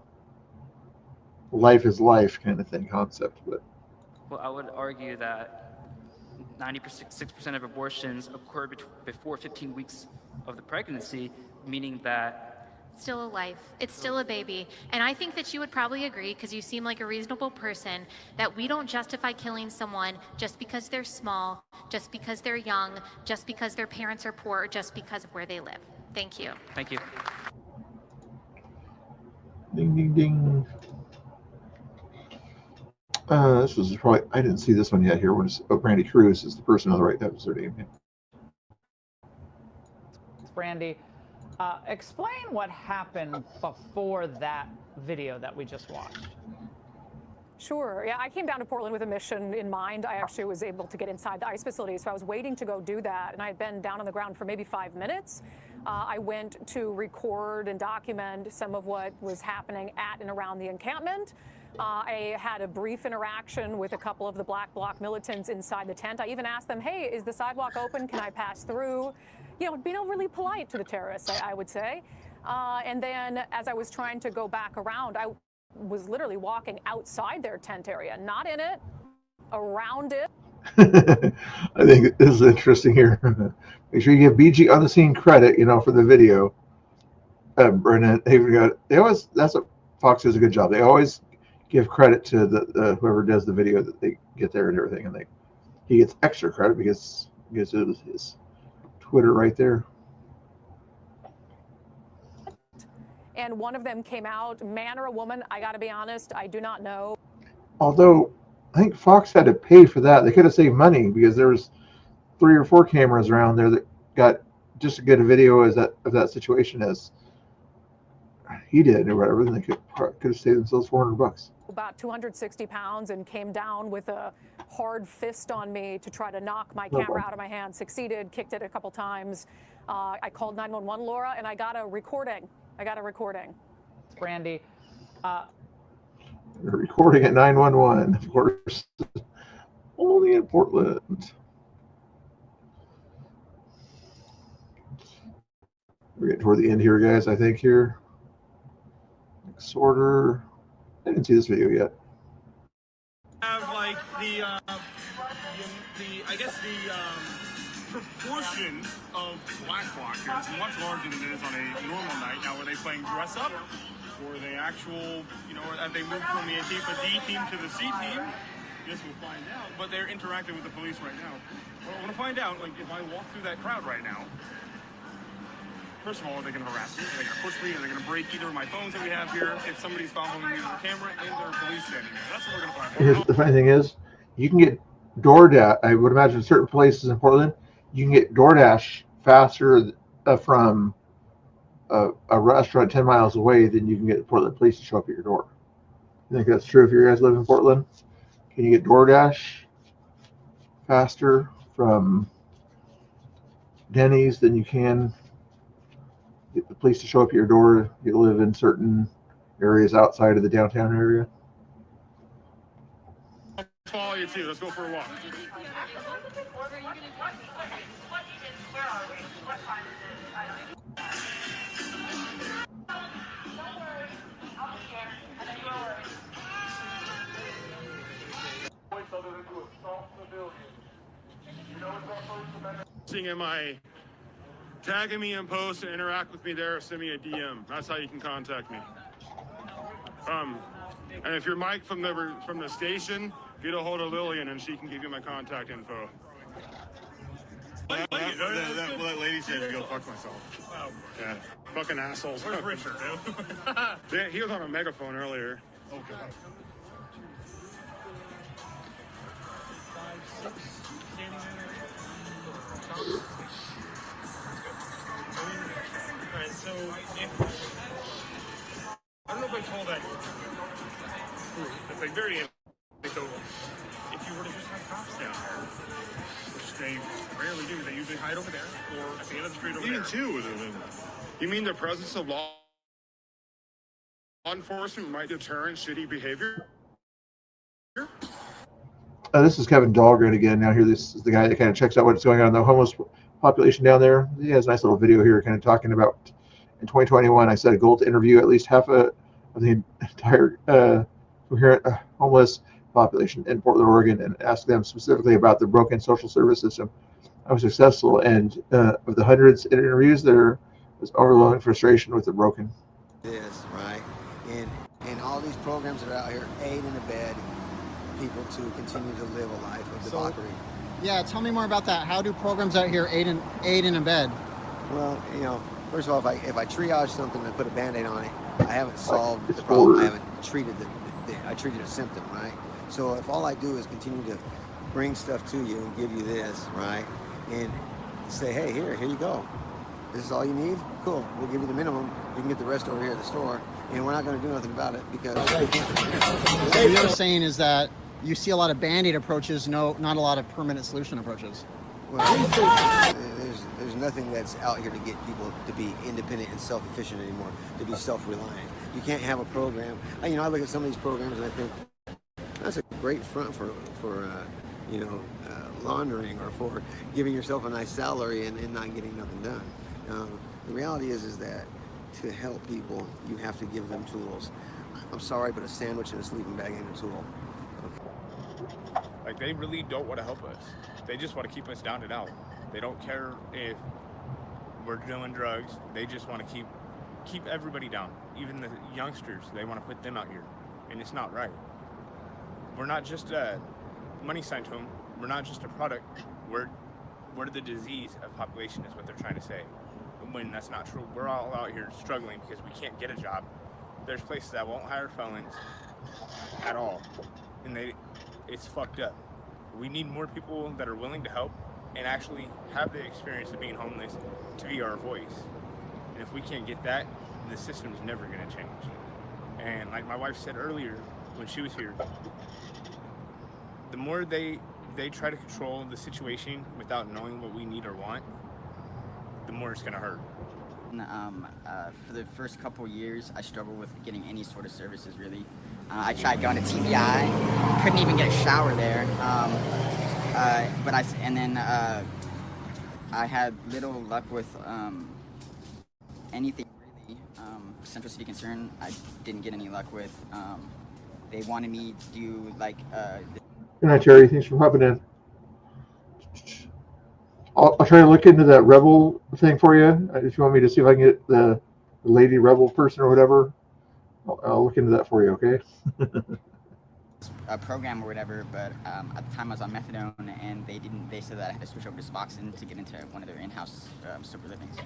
Speaker 1: life is life kind of thing concept. But
Speaker 8: well, I would argue that 96% of abortions occur before 15 weeks of the pregnancy, meaning that
Speaker 23: it's still a life. It's still a baby. And I think that you would probably agree, because you seem like a reasonable person, that we don't justify killing someone just because they're small, just because they're young, just because their parents are poor, or just because of where they live. Thank you.
Speaker 8: Thank you.
Speaker 1: Ding, ding, ding. This was probably, I didn't see this one yet here. Brandy Cruz is the person on the right. That was their name.
Speaker 6: It's Brandy. Explain what happened before that video that we just watched.
Speaker 11: Sure. Yeah, I came down to Portland with a mission in mind. I actually was able to get inside the ICE facility, so I was waiting to go do that, and I had been down on the ground for maybe 5 minutes. I went to record and document some of what was happening at and around the encampment. I had a brief interaction with a couple of the Black Bloc militants inside the tent. I even asked them, hey, is the sidewalk open? Can I pass through? You know, being really polite to the terrorists, I would say. And then as I was trying to go back around, I was literally walking outside their tent area, not in it, around it.
Speaker 1: I think this is interesting here. Make sure you give BG on the scene credit, for the video. Brennan, they always, that's what Fox does a good job. They always give credit to the whoever does the video that they get there and everything, and he gets extra credit because it was his Twitter right there.
Speaker 11: And one of them came out, man or a woman, I got to be honest, I do not know.
Speaker 1: Although I think Fox had to pay for that. They could have saved money because there was 3 or 4 cameras around there that got just as good a video as of that situation as he did or whatever. Then they could have saved themselves $400.
Speaker 11: About 260 pounds and came down with a hard fist on me to try to knock my camera out of my hand. Succeeded, kicked it a couple times. I called 911, Laura, and I got a recording.
Speaker 6: Brandy.
Speaker 1: Recording at 911, of course. Only in Portland. We're getting toward the end here, guys, I think here. Next order. I didn't see this video yet.
Speaker 13: Have like proportion of black blockers much larger than it is on a normal night. Now, were they playing dress up, or are they actual? Have they moved from the Antifa D team to the C team? Guess we'll find out. But they're interacting with the police right now. Well, I want to find out, like, if I walk through that crowd right now. First of all, are they going to harass me? Are they going to push me? Are they going to break either of my phones that we have here? If somebody's following me with a camera, and there are police standing there. That's what we're going to find out.
Speaker 1: Here's the funny thing is, you can get DoorDash. I would imagine certain places in Portland, you can get DoorDash faster from a restaurant 10 miles away than you can get the Portland police to show up at your door. You think that's true if you guys live in Portland? Can you get DoorDash faster from Denny's than you can get the police to show up at your door? You live in certain areas outside of the downtown area.
Speaker 13: I'll follow you too. Let's go for a walk. Am I tagging me in post and interact with me there, or send me a DM? That's how you can contact me. And if you're Mike from the station, get a hold of Lillian and she can give you my contact info. That lady said to go fuck myself. Wow. Yeah. Fucking assholes. Where's Richard, dude? Yeah, he was on a megaphone earlier. Okay. 5, 6, standing there. Alright, so I don't know if I call that it's like very anecdotal. If you were to just have cops down there, which they rarely do, they usually hide over there or at the end of the street over there. Too. You mean the presence of law enforcement might deter shitty behavior?
Speaker 1: This is Kevin Dahlgren again. Now here, this is the guy that kind of checks out what's going on in the homeless population down there. He has a nice little video here kind of talking about in 2021, I set a goal to interview at least half of the entire coherent homeless population in Portland, Oregon, and ask them specifically about the broken social service system. I was successful, and of the hundreds of interviews, there was overwhelming frustration with the broken.
Speaker 12: This, right? And all these programs that are out here aid and abet people to continue to live a life of debauchery.
Speaker 14: Yeah, tell me more about that. How do programs out here aid and abet?
Speaker 12: Well, you know, first of all, if I triage something and put a Band-Aid on it, I haven't solved the problem. I haven't treated I treated a symptom, right? So if all I do is continue to bring stuff to you and give you this, right, and say, hey, here you go. This is all you need? Cool. We'll give you the minimum. You can get the rest over here at the store, and we're not going to do nothing about it because.
Speaker 14: What you're saying is that you see a lot of Band-Aid approaches, not a lot of permanent solution approaches.
Speaker 12: Well, there's nothing that's out here to get people to be independent and self-efficient anymore, to be self-reliant. You can't have a program. I look at some of these programs and I think that's a great front for laundering or for giving yourself a nice salary and not getting nothing done. The reality is that to help people, you have to give them tools. I'm sorry, but a sandwich and a sleeping bag ain't a tool. Okay.
Speaker 15: Like, they really don't want to help us. They just want to keep us down and out. They don't care if we're doing drugs. They just want to keep everybody down. Even the youngsters, they want to put them out here. And it's not right. We're not just a money sign to them. We're not just a product. We're the disease of population is what they're trying to say. When that's not true. We're all out here struggling because we can't get a job. There's places that won't hire felons at all. And it's fucked up. We need more people that are willing to help and actually have the experience of being homeless to be our voice. And if we can't get that, the system's never going to change. And like my wife said earlier when she was here, the more they try to control the situation without knowing what we need or want, the more it's going to hurt.
Speaker 24: For the first couple years, I struggled with getting any sort of services, really. I tried going to TBI, couldn't even get a shower there. I had little luck with anything, really. Central City Concern, I didn't get any luck with. They wanted me to do, like...
Speaker 1: Good night, Terry. Thanks for popping in. I'll try to look into that Rebel thing for you. If you want me to see if I can get the lady Rebel person or whatever, I'll look into that for you, okay?
Speaker 24: A program or whatever, but at the time I was on methadone, and they said that I had to switch over to Suboxone to get into one of their in-house sober livings.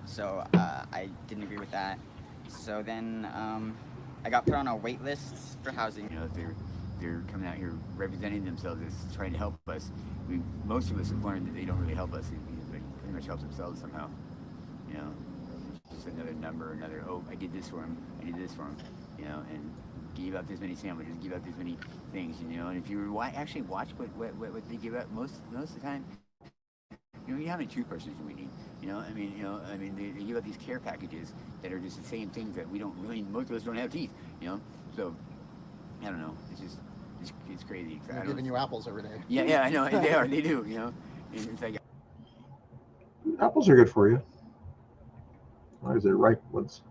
Speaker 24: So I didn't agree with that. So then I got put on a wait list for housing.
Speaker 25: You know, they're coming out here representing themselves as trying to help us. Most of us have learned that they don't really help us. They pretty much help themselves somehow. You know, just another number, I did this for him, I did this for him, you know, and give out this many sandwiches, give out this many things, you know. And if you actually watch what they give out most of the time, you know, how many toothbrushes do we need? You know, they give out these care packages that are just the same things that we don't really, most of us don't have teeth, you know. So I don't know. It's crazy.
Speaker 14: They're giving you apples every day.
Speaker 25: Yeah, I know. They are. They do, you know. And it's like...
Speaker 1: Apples are good for you. Why is it ripe ones?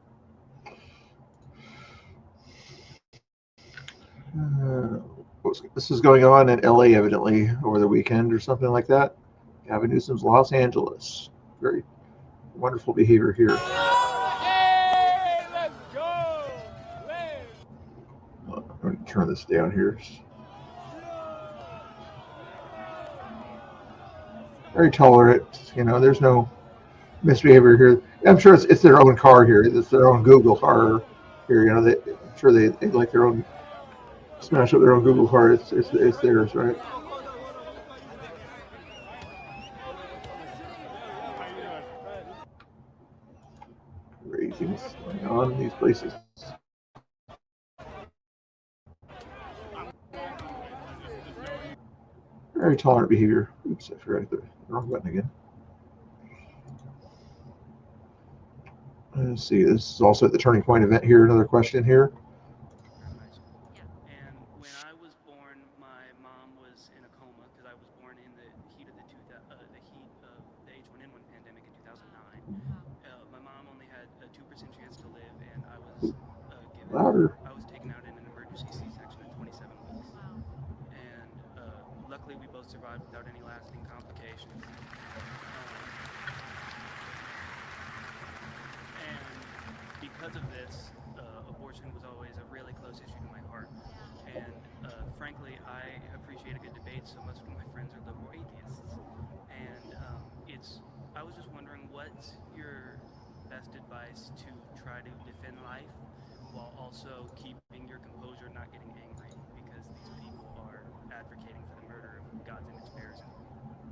Speaker 1: This is going on in LA, evidently, over the weekend or something like that. Gavin Newsom's Los Angeles. Very wonderful behavior here.
Speaker 18: Hey, let's go!
Speaker 1: I'm going to turn this down here. very tolerant. You know, there's no misbehavior here. I'm sure it's their own car here. It's their own Google car here. You know, I'm sure they like their own smash up their own Google car. It's theirs, right? Craziness going on in these places. Very tolerant behavior. Oops, I forgot the wrong button again. Let's see, this is also at the Turning Point event here. Another question here.
Speaker 8: And when I was born, my mom was in a coma because I was born in the heat of the H1N1 pandemic in 2009. My mom only had a 2% chance to live, and I was taken out in an emergency C-section at 27 weeks. And luckily, we both survived without any lasting complications. And because of this, abortion was always a really close issue to my heart. And frankly, I appreciate a good debate, so most of my friends are liberal atheists. And I was just wondering, what's your best advice to try to defend life while also keeping your composure, not getting angry, because these people are advocating for the murder of God's image bearers?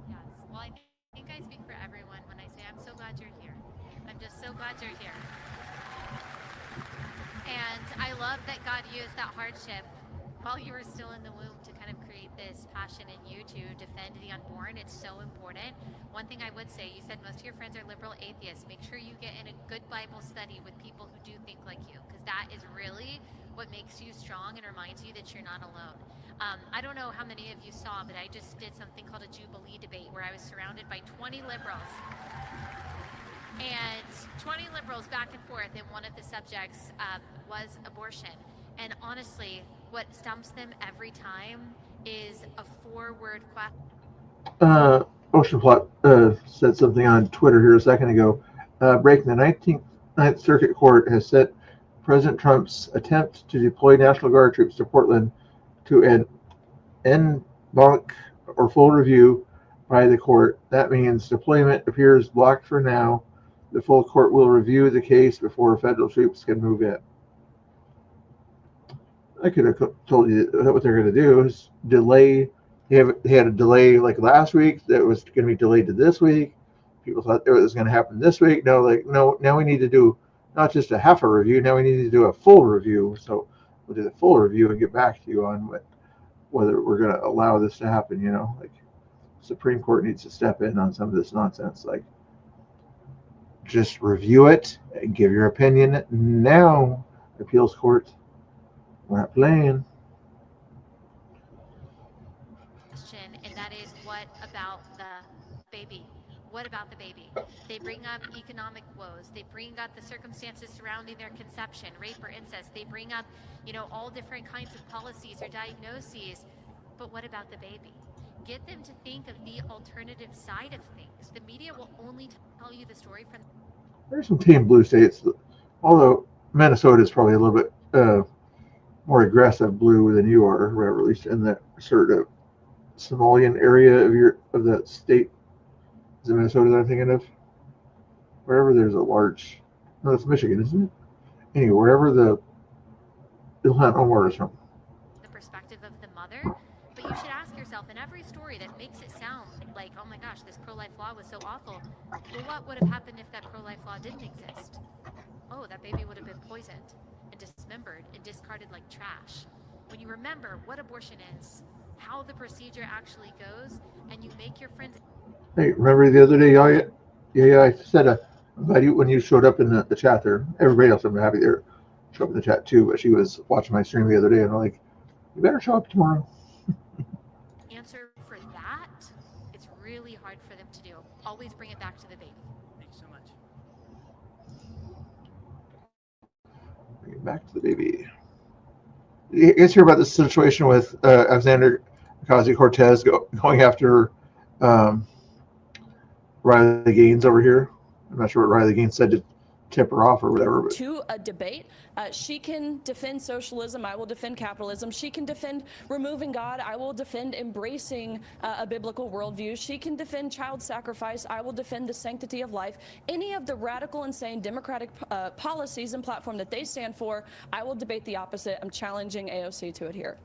Speaker 23: Yes. Well, I think I speak for everyone when I say I'm so glad you're here. I'm just so glad you're here. And I love that God used that hardship while you were still in the womb to kind of create this passion in you to defend the unborn. It's so important. One thing I would say, you said most of your friends are liberal atheists. Make sure you get in a good Bible study with people who do think like you, because that is really what makes you strong and reminds you that you're not alone. I don't know how many of you saw, but I just did something called a Jubilee debate where I was surrounded by 20 liberals. And 20 liberals back and forth, and one of the subjects was abortion. And honestly, what stumps them every time is a 4-word question.
Speaker 1: Ocean Plot said something on Twitter here a second ago. Breaking the 19th Circuit Court has set President Trump's attempt to deploy National Guard troops to Portland to an en banc or full review by the court. That means deployment appears blocked for now. The full court will review the case before federal troops can move in. I could have told you what they're going to do is delay. They had a delay like last week that was going to be delayed to this week. People thought it was going to happen this week. No, now we need to do not just a half a review. Now we need to do a full review. So we'll do the full review and get back to you on whether we're going to allow this to happen. You know, like Supreme Court needs to step in on some of this nonsense. Like, just review it and give your opinion now. Appeals court, we're not playing.
Speaker 23: And that is, what about the baby? What about the baby? They bring up economic woes. They bring up the circumstances surrounding their conception, rape or incest. They bring up, all different kinds of policies or diagnoses. But what about the baby? Get them to think of the alternative side of things. The media will only tell you the story from.
Speaker 1: There's some Team Blue states, although Minnesota is probably a little bit more aggressive blue than you are, or at least in that sort of Somalian area of that state. Is it Minnesota that I'm thinking of? Wherever there's a large, no, it's Michigan, isn't it? Anyway, wherever the Ilhan Omar is from.
Speaker 23: The perspective of the mother, but you should ask yourself, in every story that makes it sound like, oh my gosh, this pro-life law was so awful, well, what would have happened if that pro-life law didn't exist? Oh, that baby would have been poisoned and dismembered and discarded like trash. When you remember what abortion is, how the procedure actually goes, and you make your friends.
Speaker 1: Hey, remember the other day, I said, I'm glad when you showed up in the chat there. Everybody else, I'm happy there, showed up in the chat too, but she was watching my stream the other day, and I'm like, you better show up tomorrow.
Speaker 23: Answer for that, it's really hard for them to do. Always bring it back to the baby.
Speaker 8: Thanks so much.
Speaker 1: Bring it back to the baby. You guys hear about this situation with Alexander Ocasio-Cortez going after Riley Gaines over here? I'm not sure what Riley Gaines said tip her off or whatever. But
Speaker 16: to a debate. She can defend socialism. I will defend capitalism. She can defend removing God. I will defend embracing a biblical worldview. She can defend child sacrifice. I will defend the sanctity of life. Any of the radical, insane democratic policies and platform that they stand for, I will debate the opposite. I'm challenging AOC to adhere.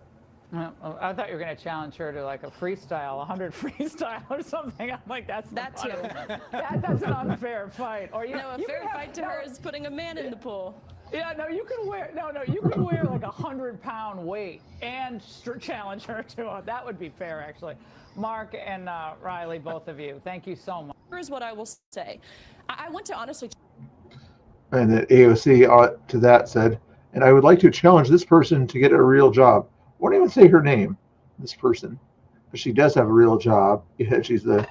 Speaker 6: I thought you were going to challenge her to like a freestyle, 100 freestyle or something. I'm like, that's
Speaker 16: that too.
Speaker 6: That's an unfair fight. Or
Speaker 16: a fair fight to her is putting a man in the pool.
Speaker 6: Yeah, no, you can wear you can wear like 100-pound weight and challenge her to it. That would be fair, actually. Mark and Riley, both of you, thank you so much.
Speaker 16: Here's what I will say. I want to honestly.
Speaker 1: And then AOC to that said, and I would like to challenge this person to get a real job. Won't even say her name, this person, but she does have a real job. Yeah, she's the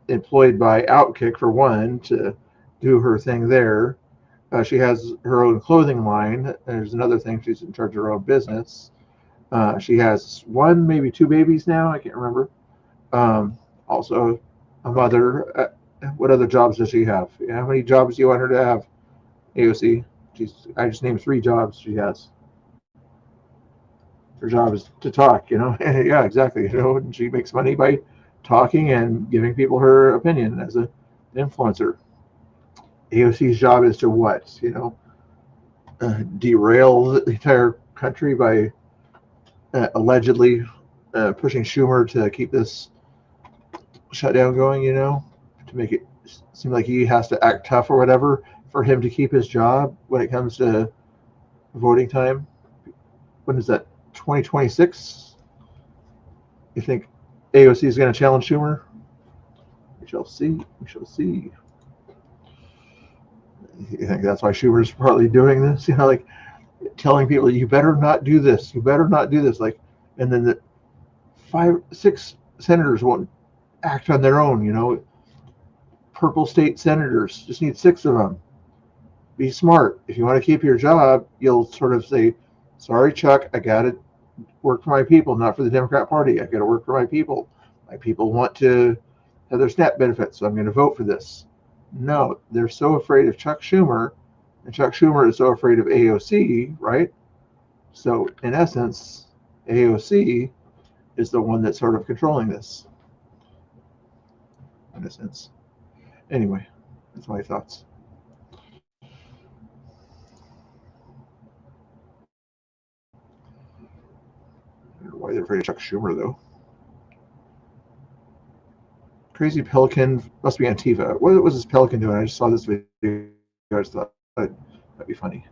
Speaker 1: employed by Outkick for one to do her thing there. She has her own clothing line. There's another thing. She's in charge of her own business. She has one, maybe two babies now. I can't remember. Also a mother. What other jobs does she have? How many jobs do you want her to have, AOC? I just named 3 jobs she has. Her job is to talk, Yeah, exactly. And she makes money by talking and giving people her opinion as an influencer. AOC's job is to what? Derail the entire country by allegedly pushing Schumer to keep this shutdown going, to make it seem like he has to act tough or whatever for him to keep his job when it comes to voting time. When is that? 2026? You think AOC is going to challenge Schumer? We shall see. We shall see. You think that's why Schumer's partly doing this? Like telling people, you better not do this. You better not do this. And then the 5-6 senators won't act on their own. Purple state senators, just need 6 of them. Be smart. If you want to keep your job, you'll sort of say, sorry, Chuck, I got to work for my people, not for the Democrat Party. I got to work for my people. My people want to have their SNAP benefits, so I'm going to vote for this. No, they're so afraid of Chuck Schumer, and Chuck Schumer is so afraid of AOC, right? So, in essence, AOC is the one that's sort of controlling this, in a sense. Anyway, that's my thoughts. I don't know why they're afraid of Chuck Schumer, though. Crazy Pelican must be Antifa. What was this Pelican doing? I just saw this video. I just thought that'd be funny.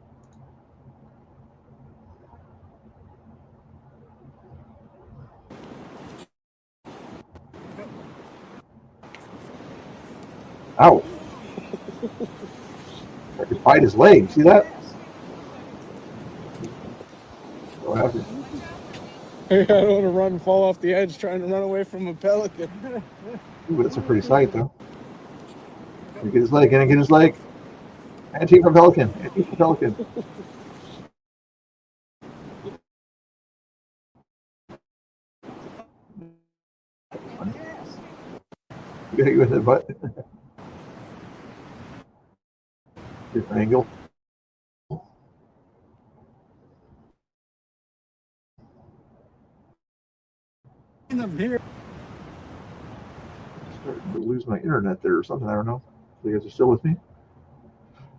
Speaker 1: Ow. I could bite his leg. See that? What happened?
Speaker 18: I don't want to run and fall off the edge trying to run away from a pelican.
Speaker 1: Ooh, that's a pretty sight, though. Can I get his leg? Can I get his leg? Antifa Pelican. Antifa Pelican. You hit you with the butt. Different angle.
Speaker 18: I'm here.
Speaker 1: Starting to lose my internet there or something. I don't know. You guys are still with me?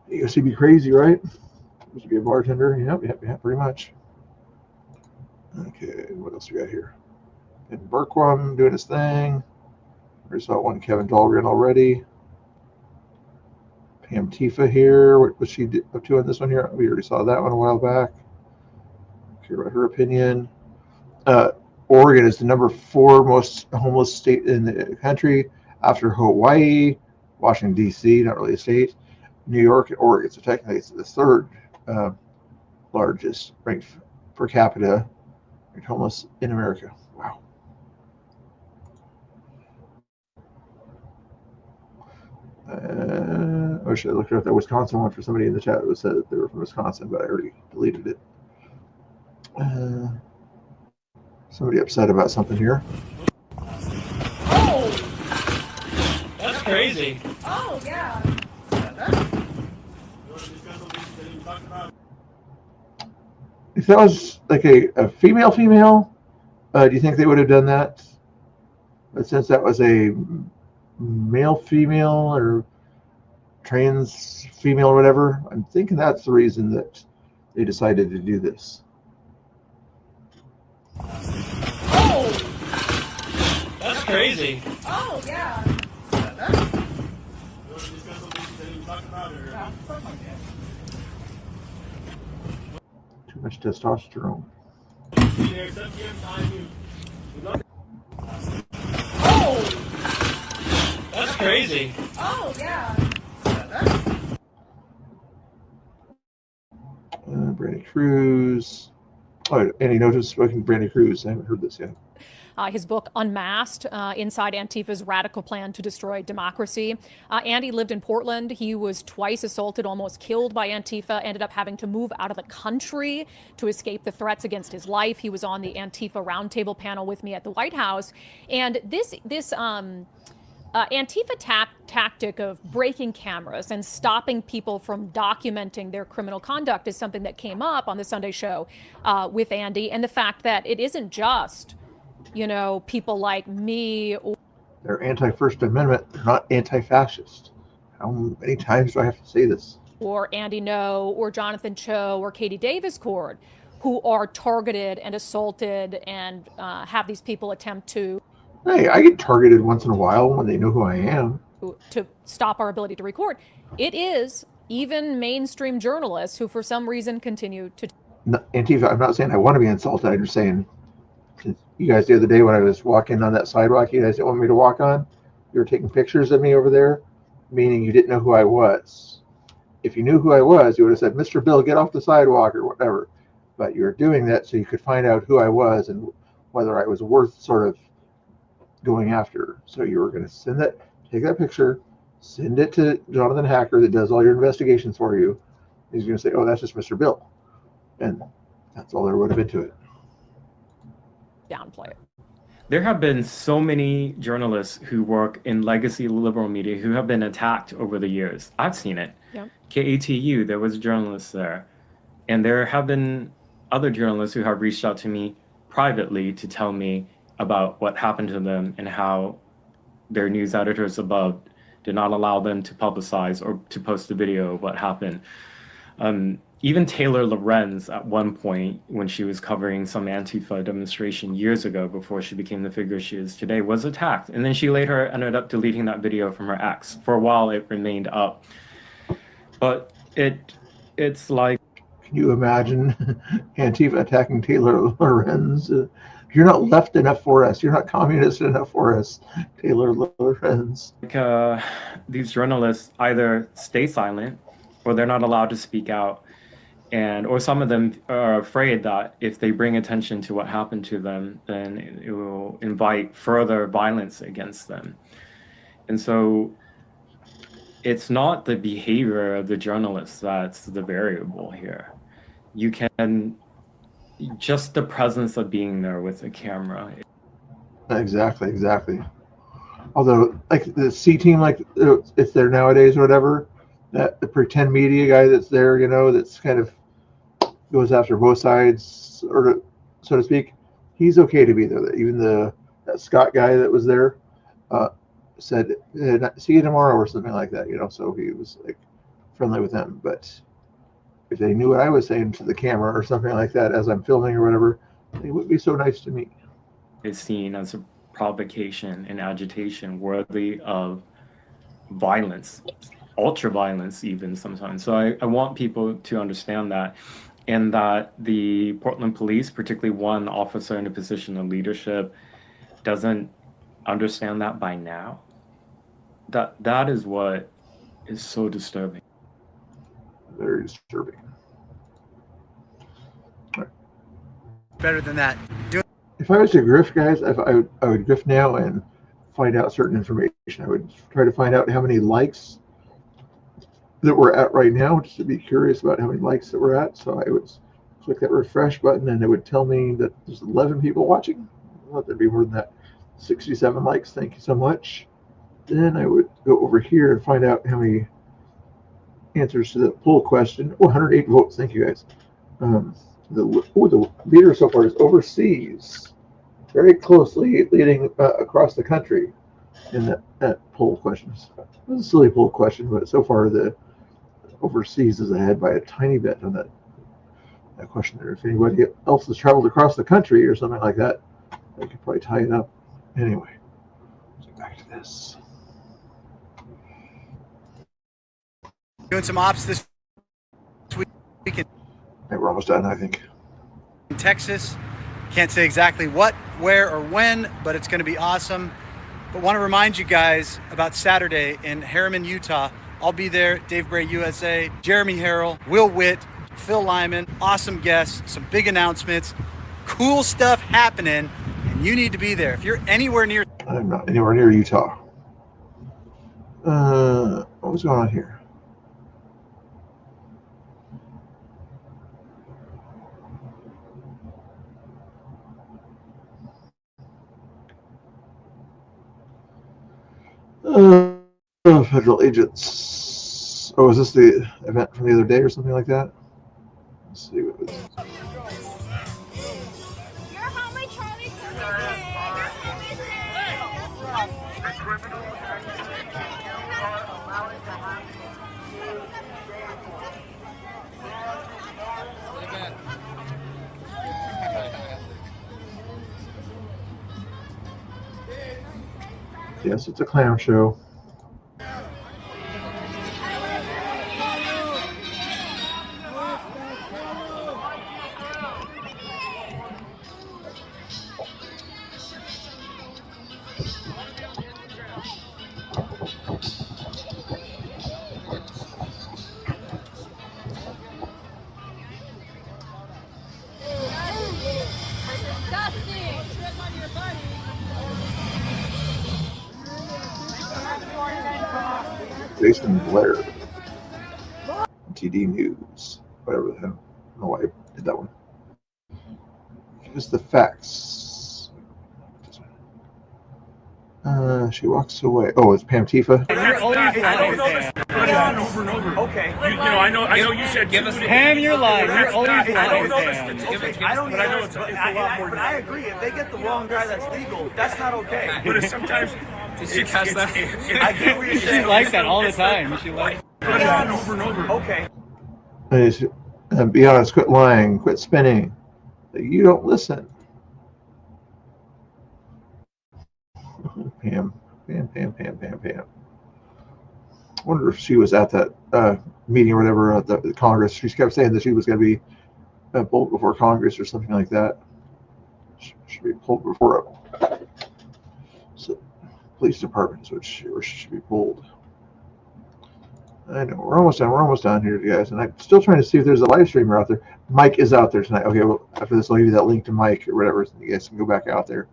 Speaker 1: You guys should be crazy, right? Supposed to be a bartender. Yep, pretty much. Okay, what else we got here? And Burquam doing his thing. We saw one Kevin Dahlgren already. Pam Tifa here. What was she up to on this one here? We already saw that one a while back. Care about her opinion. Oregon is the number 4 most homeless state in the country after Hawaii, Washington, D.C., not really a state, New York, and Oregon. So technically it's the 3rd largest ranked per capita ranked homeless in America. Wow. I wish I looked up that Wisconsin one for somebody in the chat who said that they were from Wisconsin, but I already deleted it. Somebody upset about something here.
Speaker 18: Oh! That's crazy.
Speaker 16: Oh, yeah.
Speaker 1: if that was like a female, do you think they would have done that? But since that was a male, female, or trans female or whatever, I'm thinking that's the reason that they decided to do this.
Speaker 17: Oh! That's crazy.
Speaker 4: Oh, yeah.
Speaker 1: Too much testosterone.
Speaker 17: Oh! That's crazy.
Speaker 4: Oh, yeah.
Speaker 1: Brandy Cruz. Oh, any notice spoken Brandy Cruz? I haven't heard this yet.
Speaker 11: His book, Unmasked, Inside Antifa's Radical Plan to Destroy Democracy. Andy lived in Portland. He was twice assaulted, almost killed by Antifa, ended up having to move out of the country to escape the threats against his life. He was on the Antifa roundtable panel with me at the White House. And this Antifa tactic of breaking cameras and stopping people from documenting their criminal conduct is something that came up on the Sunday show with Andy. And the fact that it isn't just, you know, people like me.
Speaker 1: They're anti-First Amendment. They're not anti-fascist. How many times do I have to say this?
Speaker 11: Or Andy Ngo, or Jonathan Cho, or Katie Davis Cord, who are targeted and assaulted and have these people attempt to
Speaker 1: Hey, I get targeted once in a while when they know who I am.
Speaker 11: To stop our ability to record. It is even mainstream journalists who, for some reason, continue to.
Speaker 1: Antifa, I'm not saying I want to be insulted. I'm just saying, you guys the other day when I was walking on that sidewalk, you guys didn't want me to walk on. You were taking pictures of me over there, meaning you didn't know who I was. If you knew who I was, you would have said, Mr. Bill, get off the sidewalk or whatever. But you were doing that so you could find out who I was and whether I was worth sort of going after. So you were going to take that picture, send it to Jonathan Hacker that does all your investigations for you. He's going to say, oh, that's just Mr. Bill. And that's all there would have been to it.
Speaker 11: Downplay it.
Speaker 19: There have been so many journalists who work in legacy liberal media who have been attacked over the years. I've seen it.
Speaker 11: Yep.
Speaker 19: KATU, there was journalists there. And there have been other journalists who have reached out to me privately to tell me about what happened to them and how their news editors above did not allow them to publicize or to post a video of what happened. Even Taylor Lorenz at one point, when she was covering some Antifa demonstration years ago before she became the figure she is today, was attacked. And then she later ended up deleting that video from her ex. For a while, it remained up. But it's like...
Speaker 1: Can you imagine Antifa attacking Taylor Lorenz? You're not left enough for us. You're not communist enough for us, Taylor Lorenz.
Speaker 19: These journalists either stay silent or they're not allowed to speak out. Or some of them are afraid that if they bring attention to what happened to them, then it will invite further violence against them. And so it's not the behavior of the journalists that's the variable here. You can, just the presence of being there with a camera.
Speaker 1: Exactly. Although, like the C team, like it's there nowadays or whatever, that the pretend media guy that's there, you know, that's kind of goes after both sides, or so to speak, he's okay to be there. Even that Scott guy that was there said, see you tomorrow or something like that, you know, so he was like friendly with them. But if they knew what I was saying to the camera or something like that as I'm filming or whatever, they wouldn't be so nice to me.
Speaker 19: It's seen as a provocation and agitation worthy of violence, ultra violence even sometimes. So I want people to understand that, and that the Portland police, particularly one officer in a position of leadership, doesn't understand that by now. That is what is so disturbing.
Speaker 1: Very disturbing.
Speaker 14: Better than that.
Speaker 1: If I was to grift, guys, I would grift now and find out certain information. I would try to find out how many likes that we're at right now, just to be curious about how many likes that we're at. So I would click that refresh button and it would tell me that there's 11 people watching. I thought there'd be more than that. 67 likes, thank you so much. Then I would go over here and find out how many answers to the poll question. 108 votes, thank you guys. The leader so far is overseas, very closely leading across the country in that poll questions. It was a silly poll question, but so far the overseas is ahead by a tiny bit on that question there. If anybody else has traveled across the country or something like that, they could probably tie it up. Anyway, let's get back to this.
Speaker 3: Doing some ops this weekend.
Speaker 1: Hey, we're almost done, I think.
Speaker 3: In Texas. Can't say exactly what, where, or when, but it's going to be awesome. But want to remind you guys about Saturday in Harriman, Utah. I'll be there. Dave Bray, USA, Jeremy Harrell, Will Witt, Phil Lyman, awesome guests, some big announcements, cool stuff happening, and you need to be there. If you're anywhere near...
Speaker 1: I'm not anywhere near Utah. What was going on here? Federal agents. Oh, is this the event from the other day or something like that? Let's see what it is. Yes, it's a clown show. Jason Blair, TD News, whatever the hell. I don't know why I did that one. Here's the facts. She walks away. Oh, it's Pam Tifa.
Speaker 10: You're always lying, Pam.
Speaker 13: Over and over.
Speaker 10: Okay.
Speaker 13: I know you said give us
Speaker 10: Pam, you're lying. You're always lying,
Speaker 13: I don't know
Speaker 10: Pam.
Speaker 13: I don't know it's a lot more.
Speaker 10: But I agree. If they get the wrong guy that's legal, that's not okay.
Speaker 13: But sometimes
Speaker 8: Did she catch that?
Speaker 10: I get what you're saying. She likes that all the time. She likes
Speaker 13: over and over.
Speaker 10: Okay.
Speaker 1: Be honest, quit lying, quit spinning. You don't listen. Pam. I wonder if she was at that meeting or whatever at the Congress. She kept saying that she was going to be pulled before Congress or something like that. She should be pulled before police departments, which should be pulled. I know we're almost done here, guys, and I'm still trying to see if there's a live streamer out there. Mike is out there tonight. Okay, well, after this, I'll give you that link to Mike or whatever, so you guys can go back out there.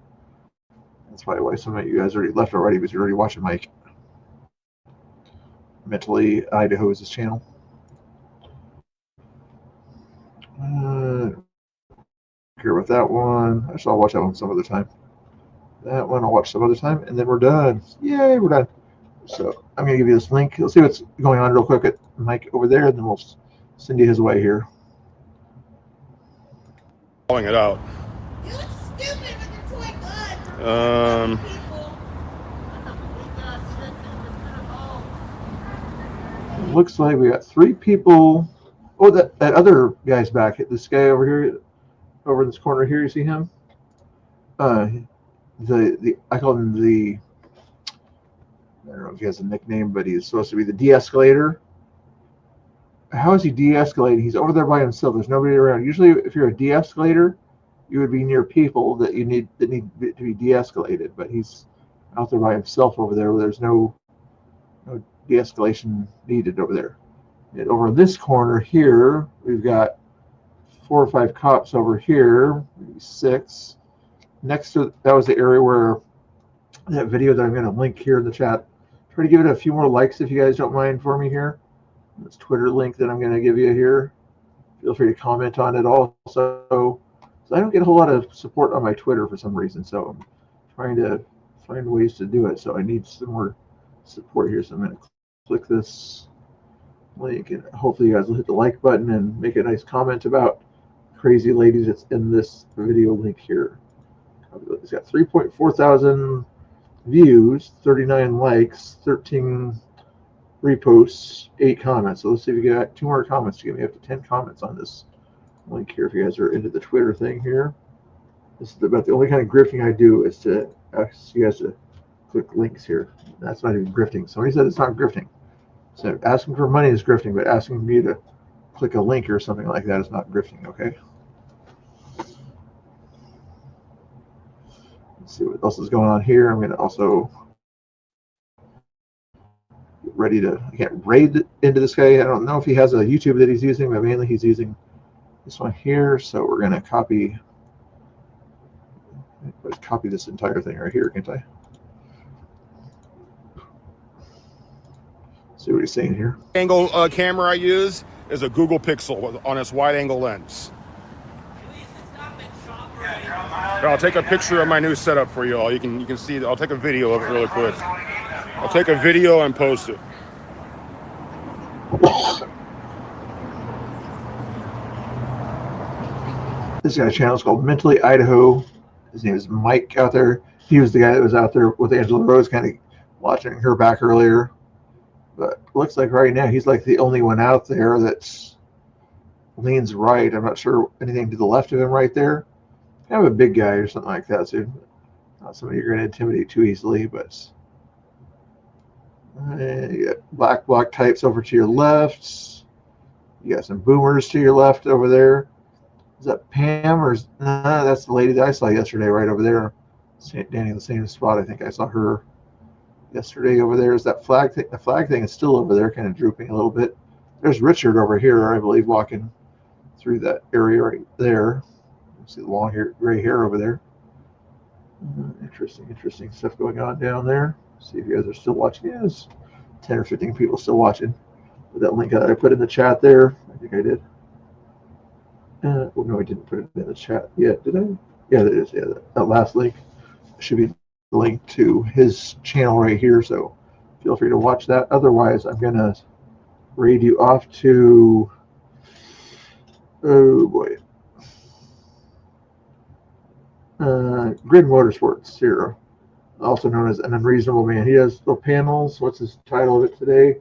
Speaker 1: That's probably why some of you guys already left already, because you're already watching Mike. Mentally Idaho is his channel. Care about that one. I shall watch that one some other time. That one I'll watch some other time, and then we're done. Yay, we're done. So I'm going to give you this link. Let's see what's going on real quick at Mike over there, and then we'll send you his way here.
Speaker 20: Calling it out.
Speaker 1: Looks like we got 3 people. Oh, that other guy's back. This guy over here, over in this corner here. You see him? I call him the. I don't know if he has a nickname, but he's supposed to be the de-escalator. How is he de-escalating? He's over there by himself. There's nobody around. Usually, if you're a de-escalator, you would be near people that need to be de-escalated. But he's out there by himself over there, where there's no de-escalation needed over there. And over this corner here, we've got 4 or 5 cops over here, maybe 6. Next to that was the area where that video that I'm going to link here in the chat. Try to give it a few more likes if you guys don't mind for me here. This Twitter link that I'm going to give you here. Feel free to comment on it also. So I don't get a whole lot of support on my Twitter for some reason, so I'm trying to find ways to do it. So I need some more support here. So I'm going to click this link, and hopefully you guys will hit the like button and make a nice comment about crazy lady that's in this video link here. It's got 3.4 thousand views, 39 likes, 13 reposts, 8 comments. So let's see if we got 2 more comments to get me up to 10 comments on this link here. If you guys are into the Twitter thing here, this is about the only kind of grifting I do is to ask you guys to click links here. That's not even grifting. Somebody said it's not grifting. So asking for money is grifting, but asking me to click a link or something like that is not grifting, okay? Let's see what else is going on here. I'm going to also get ready to, I can't raid into this guy. I don't know if he has a YouTube that he's using, but mainly he's using this one here. So we're going to copy this entire thing right here, can't I? See what he's saying here.
Speaker 2: Angle camera I use is a Google Pixel on its wide angle lens. Here, I'll take a picture of my new setup for you all. You can see. I'll take a video of it really quick. I'll take a video and post it.
Speaker 1: This guy's channel is called Mentally Idaho. His name is Mike out there. He was the guy that was out there with Angela Rose, kind of watching her back earlier. But looks like right now he's like the only one out there that's leans right. I'm not sure anything to the left of him right there. Kind of a big guy or something like that. So not somebody you're going to intimidate too easily. But you got black bloc types over to your left. You got some boomers to your left over there. Is that Pam or that's the lady that I saw yesterday right over there, standing in the same spot. I think I saw her yesterday over there. Is that flag thing? The flag thing is still over there, kind of drooping a little bit. There's Richard over here, I believe, walking through that area right there. You see the long hair, gray hair over there. Interesting stuff going on down there. See if you guys are still watching. Yeah, there's 10 or 15 people still watching. With that link that I put in the chat there, I think I did. Well, no, I didn't put it in the chat yet, did I? Yeah, there it is. Yeah, that last link should be the link to his channel right here, so feel free to watch that. Otherwise, I'm going to raid you off to, oh boy, Grid Motorsports here, also known as An Unreasonable Man. He has little panels. What's his title of it today?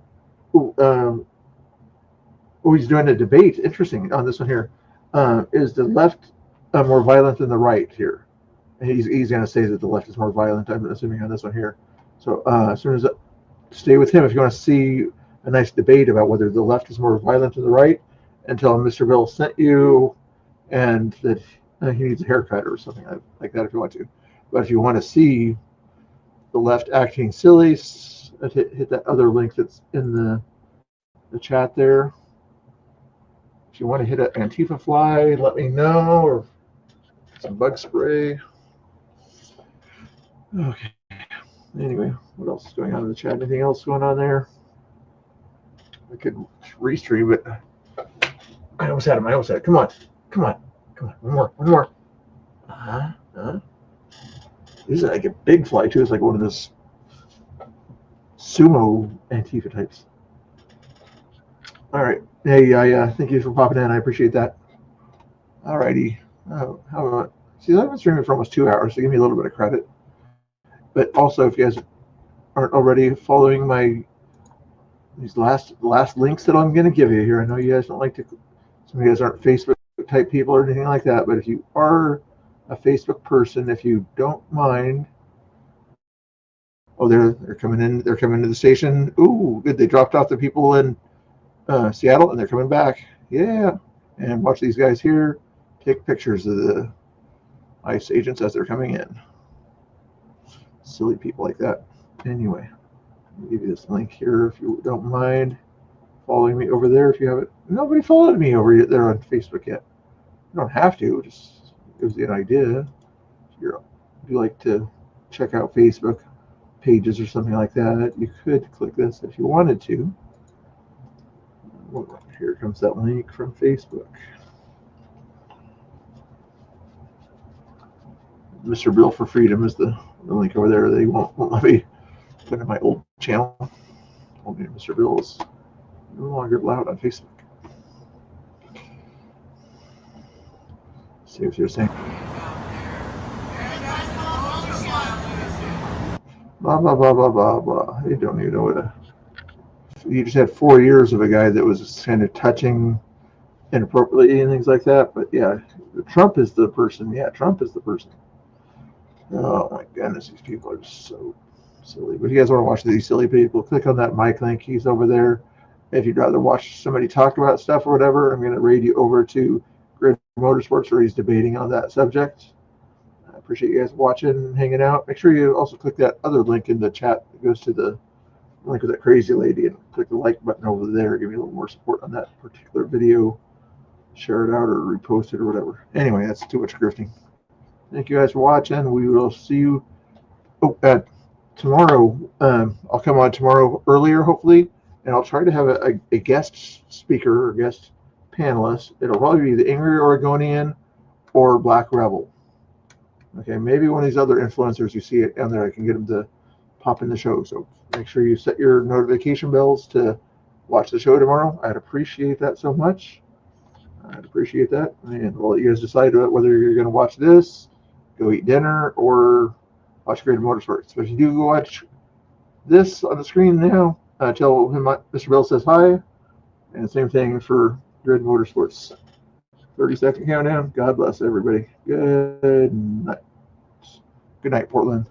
Speaker 1: Oh, he's doing a debate. Interesting on this one here. Is the left more violent than the right here? And he's going to say that the left is more violent, I'm assuming, on this one here. So as soon as stay with him if you want to see a nice debate about whether the left is more violent than the right, and tell him Mr. Bill sent you and that he needs a haircut or something like that if you want to. But if you want to see the left acting silly, hit that other link that's in the chat there. If you want to hit an Antifa fly, let me know, or some bug spray. Okay. Anyway, what else is going on in the chat? Anything else going on there? I could restream, but I almost had it. Come on. One more. This is like a big fly too. It's like one of those sumo Antifa types. All right. Hey, I thank you for popping in. I appreciate that. All righty. How about? See, I've been streaming for almost 2 hours, so give me a little bit of credit. But also, if you guys aren't already following these last links that I'm going to give you here, I know you guys don't like to. Some of you guys aren't Facebook type people or anything like that. But if you are a Facebook person, if you don't mind. Oh, they're coming in. They're coming to the station. Ooh, good. They dropped off the people in Seattle, and they're coming back. Yeah, and watch these guys here take pictures of the ICE agents as they're coming in. Silly people like that. Anyway, I'll give you this link here if you don't mind following me over there. If you haven't, nobody followed me over there on Facebook yet. You don't have to. Just gives you an idea. If you like to check out Facebook pages or something like that, you could click this if you wanted to. Here comes that link from Facebook. Mr. Bill for Freedom is the link over there. They won't let me put in my old channel. Told me Mr. Bill is no longer allowed on Facebook. see what you're saying. Blah, blah, blah, blah, blah, blah. You don't even know what you just had 4 years of a guy that was kind of touching inappropriately and things like that. But yeah, Trump is the person. Yeah, Trump is the person. Oh my goodness, these people are just so silly. But if you guys want to watch these silly people, click on that mic link. He's over there. If you'd rather watch somebody talk about stuff or whatever, I'm going to raid you over to Grid Motorsports where he's debating on that subject. I appreciate you guys watching and hanging out. Make sure you also click that other link in the chat that goes to the link of that crazy lady and click the like button over there. Give me a little more support on that particular video. Share it out or repost it or whatever. Anyway, that's too much grifting. Thank you guys for watching. We will see you tomorrow. I'll come on tomorrow earlier, hopefully, and I'll try to have a guest speaker or guest panelist. It'll probably be the Angry Oregonian or Black Rebel. Okay, maybe one of these other influencers you see it down there, I can get them to pop in the show. So make sure you set your notification bells to watch the show tomorrow. I'd appreciate that so much. I'd appreciate that. And we'll let you guys decide whether you're going to watch this, go eat dinner, or watch Grid Motorsports. But if you do go watch this on the screen now, tell him Mr. Bell says hi. And same thing for Grid Motorsports. 30-second countdown. God bless everybody. Good night. Good night, Portland.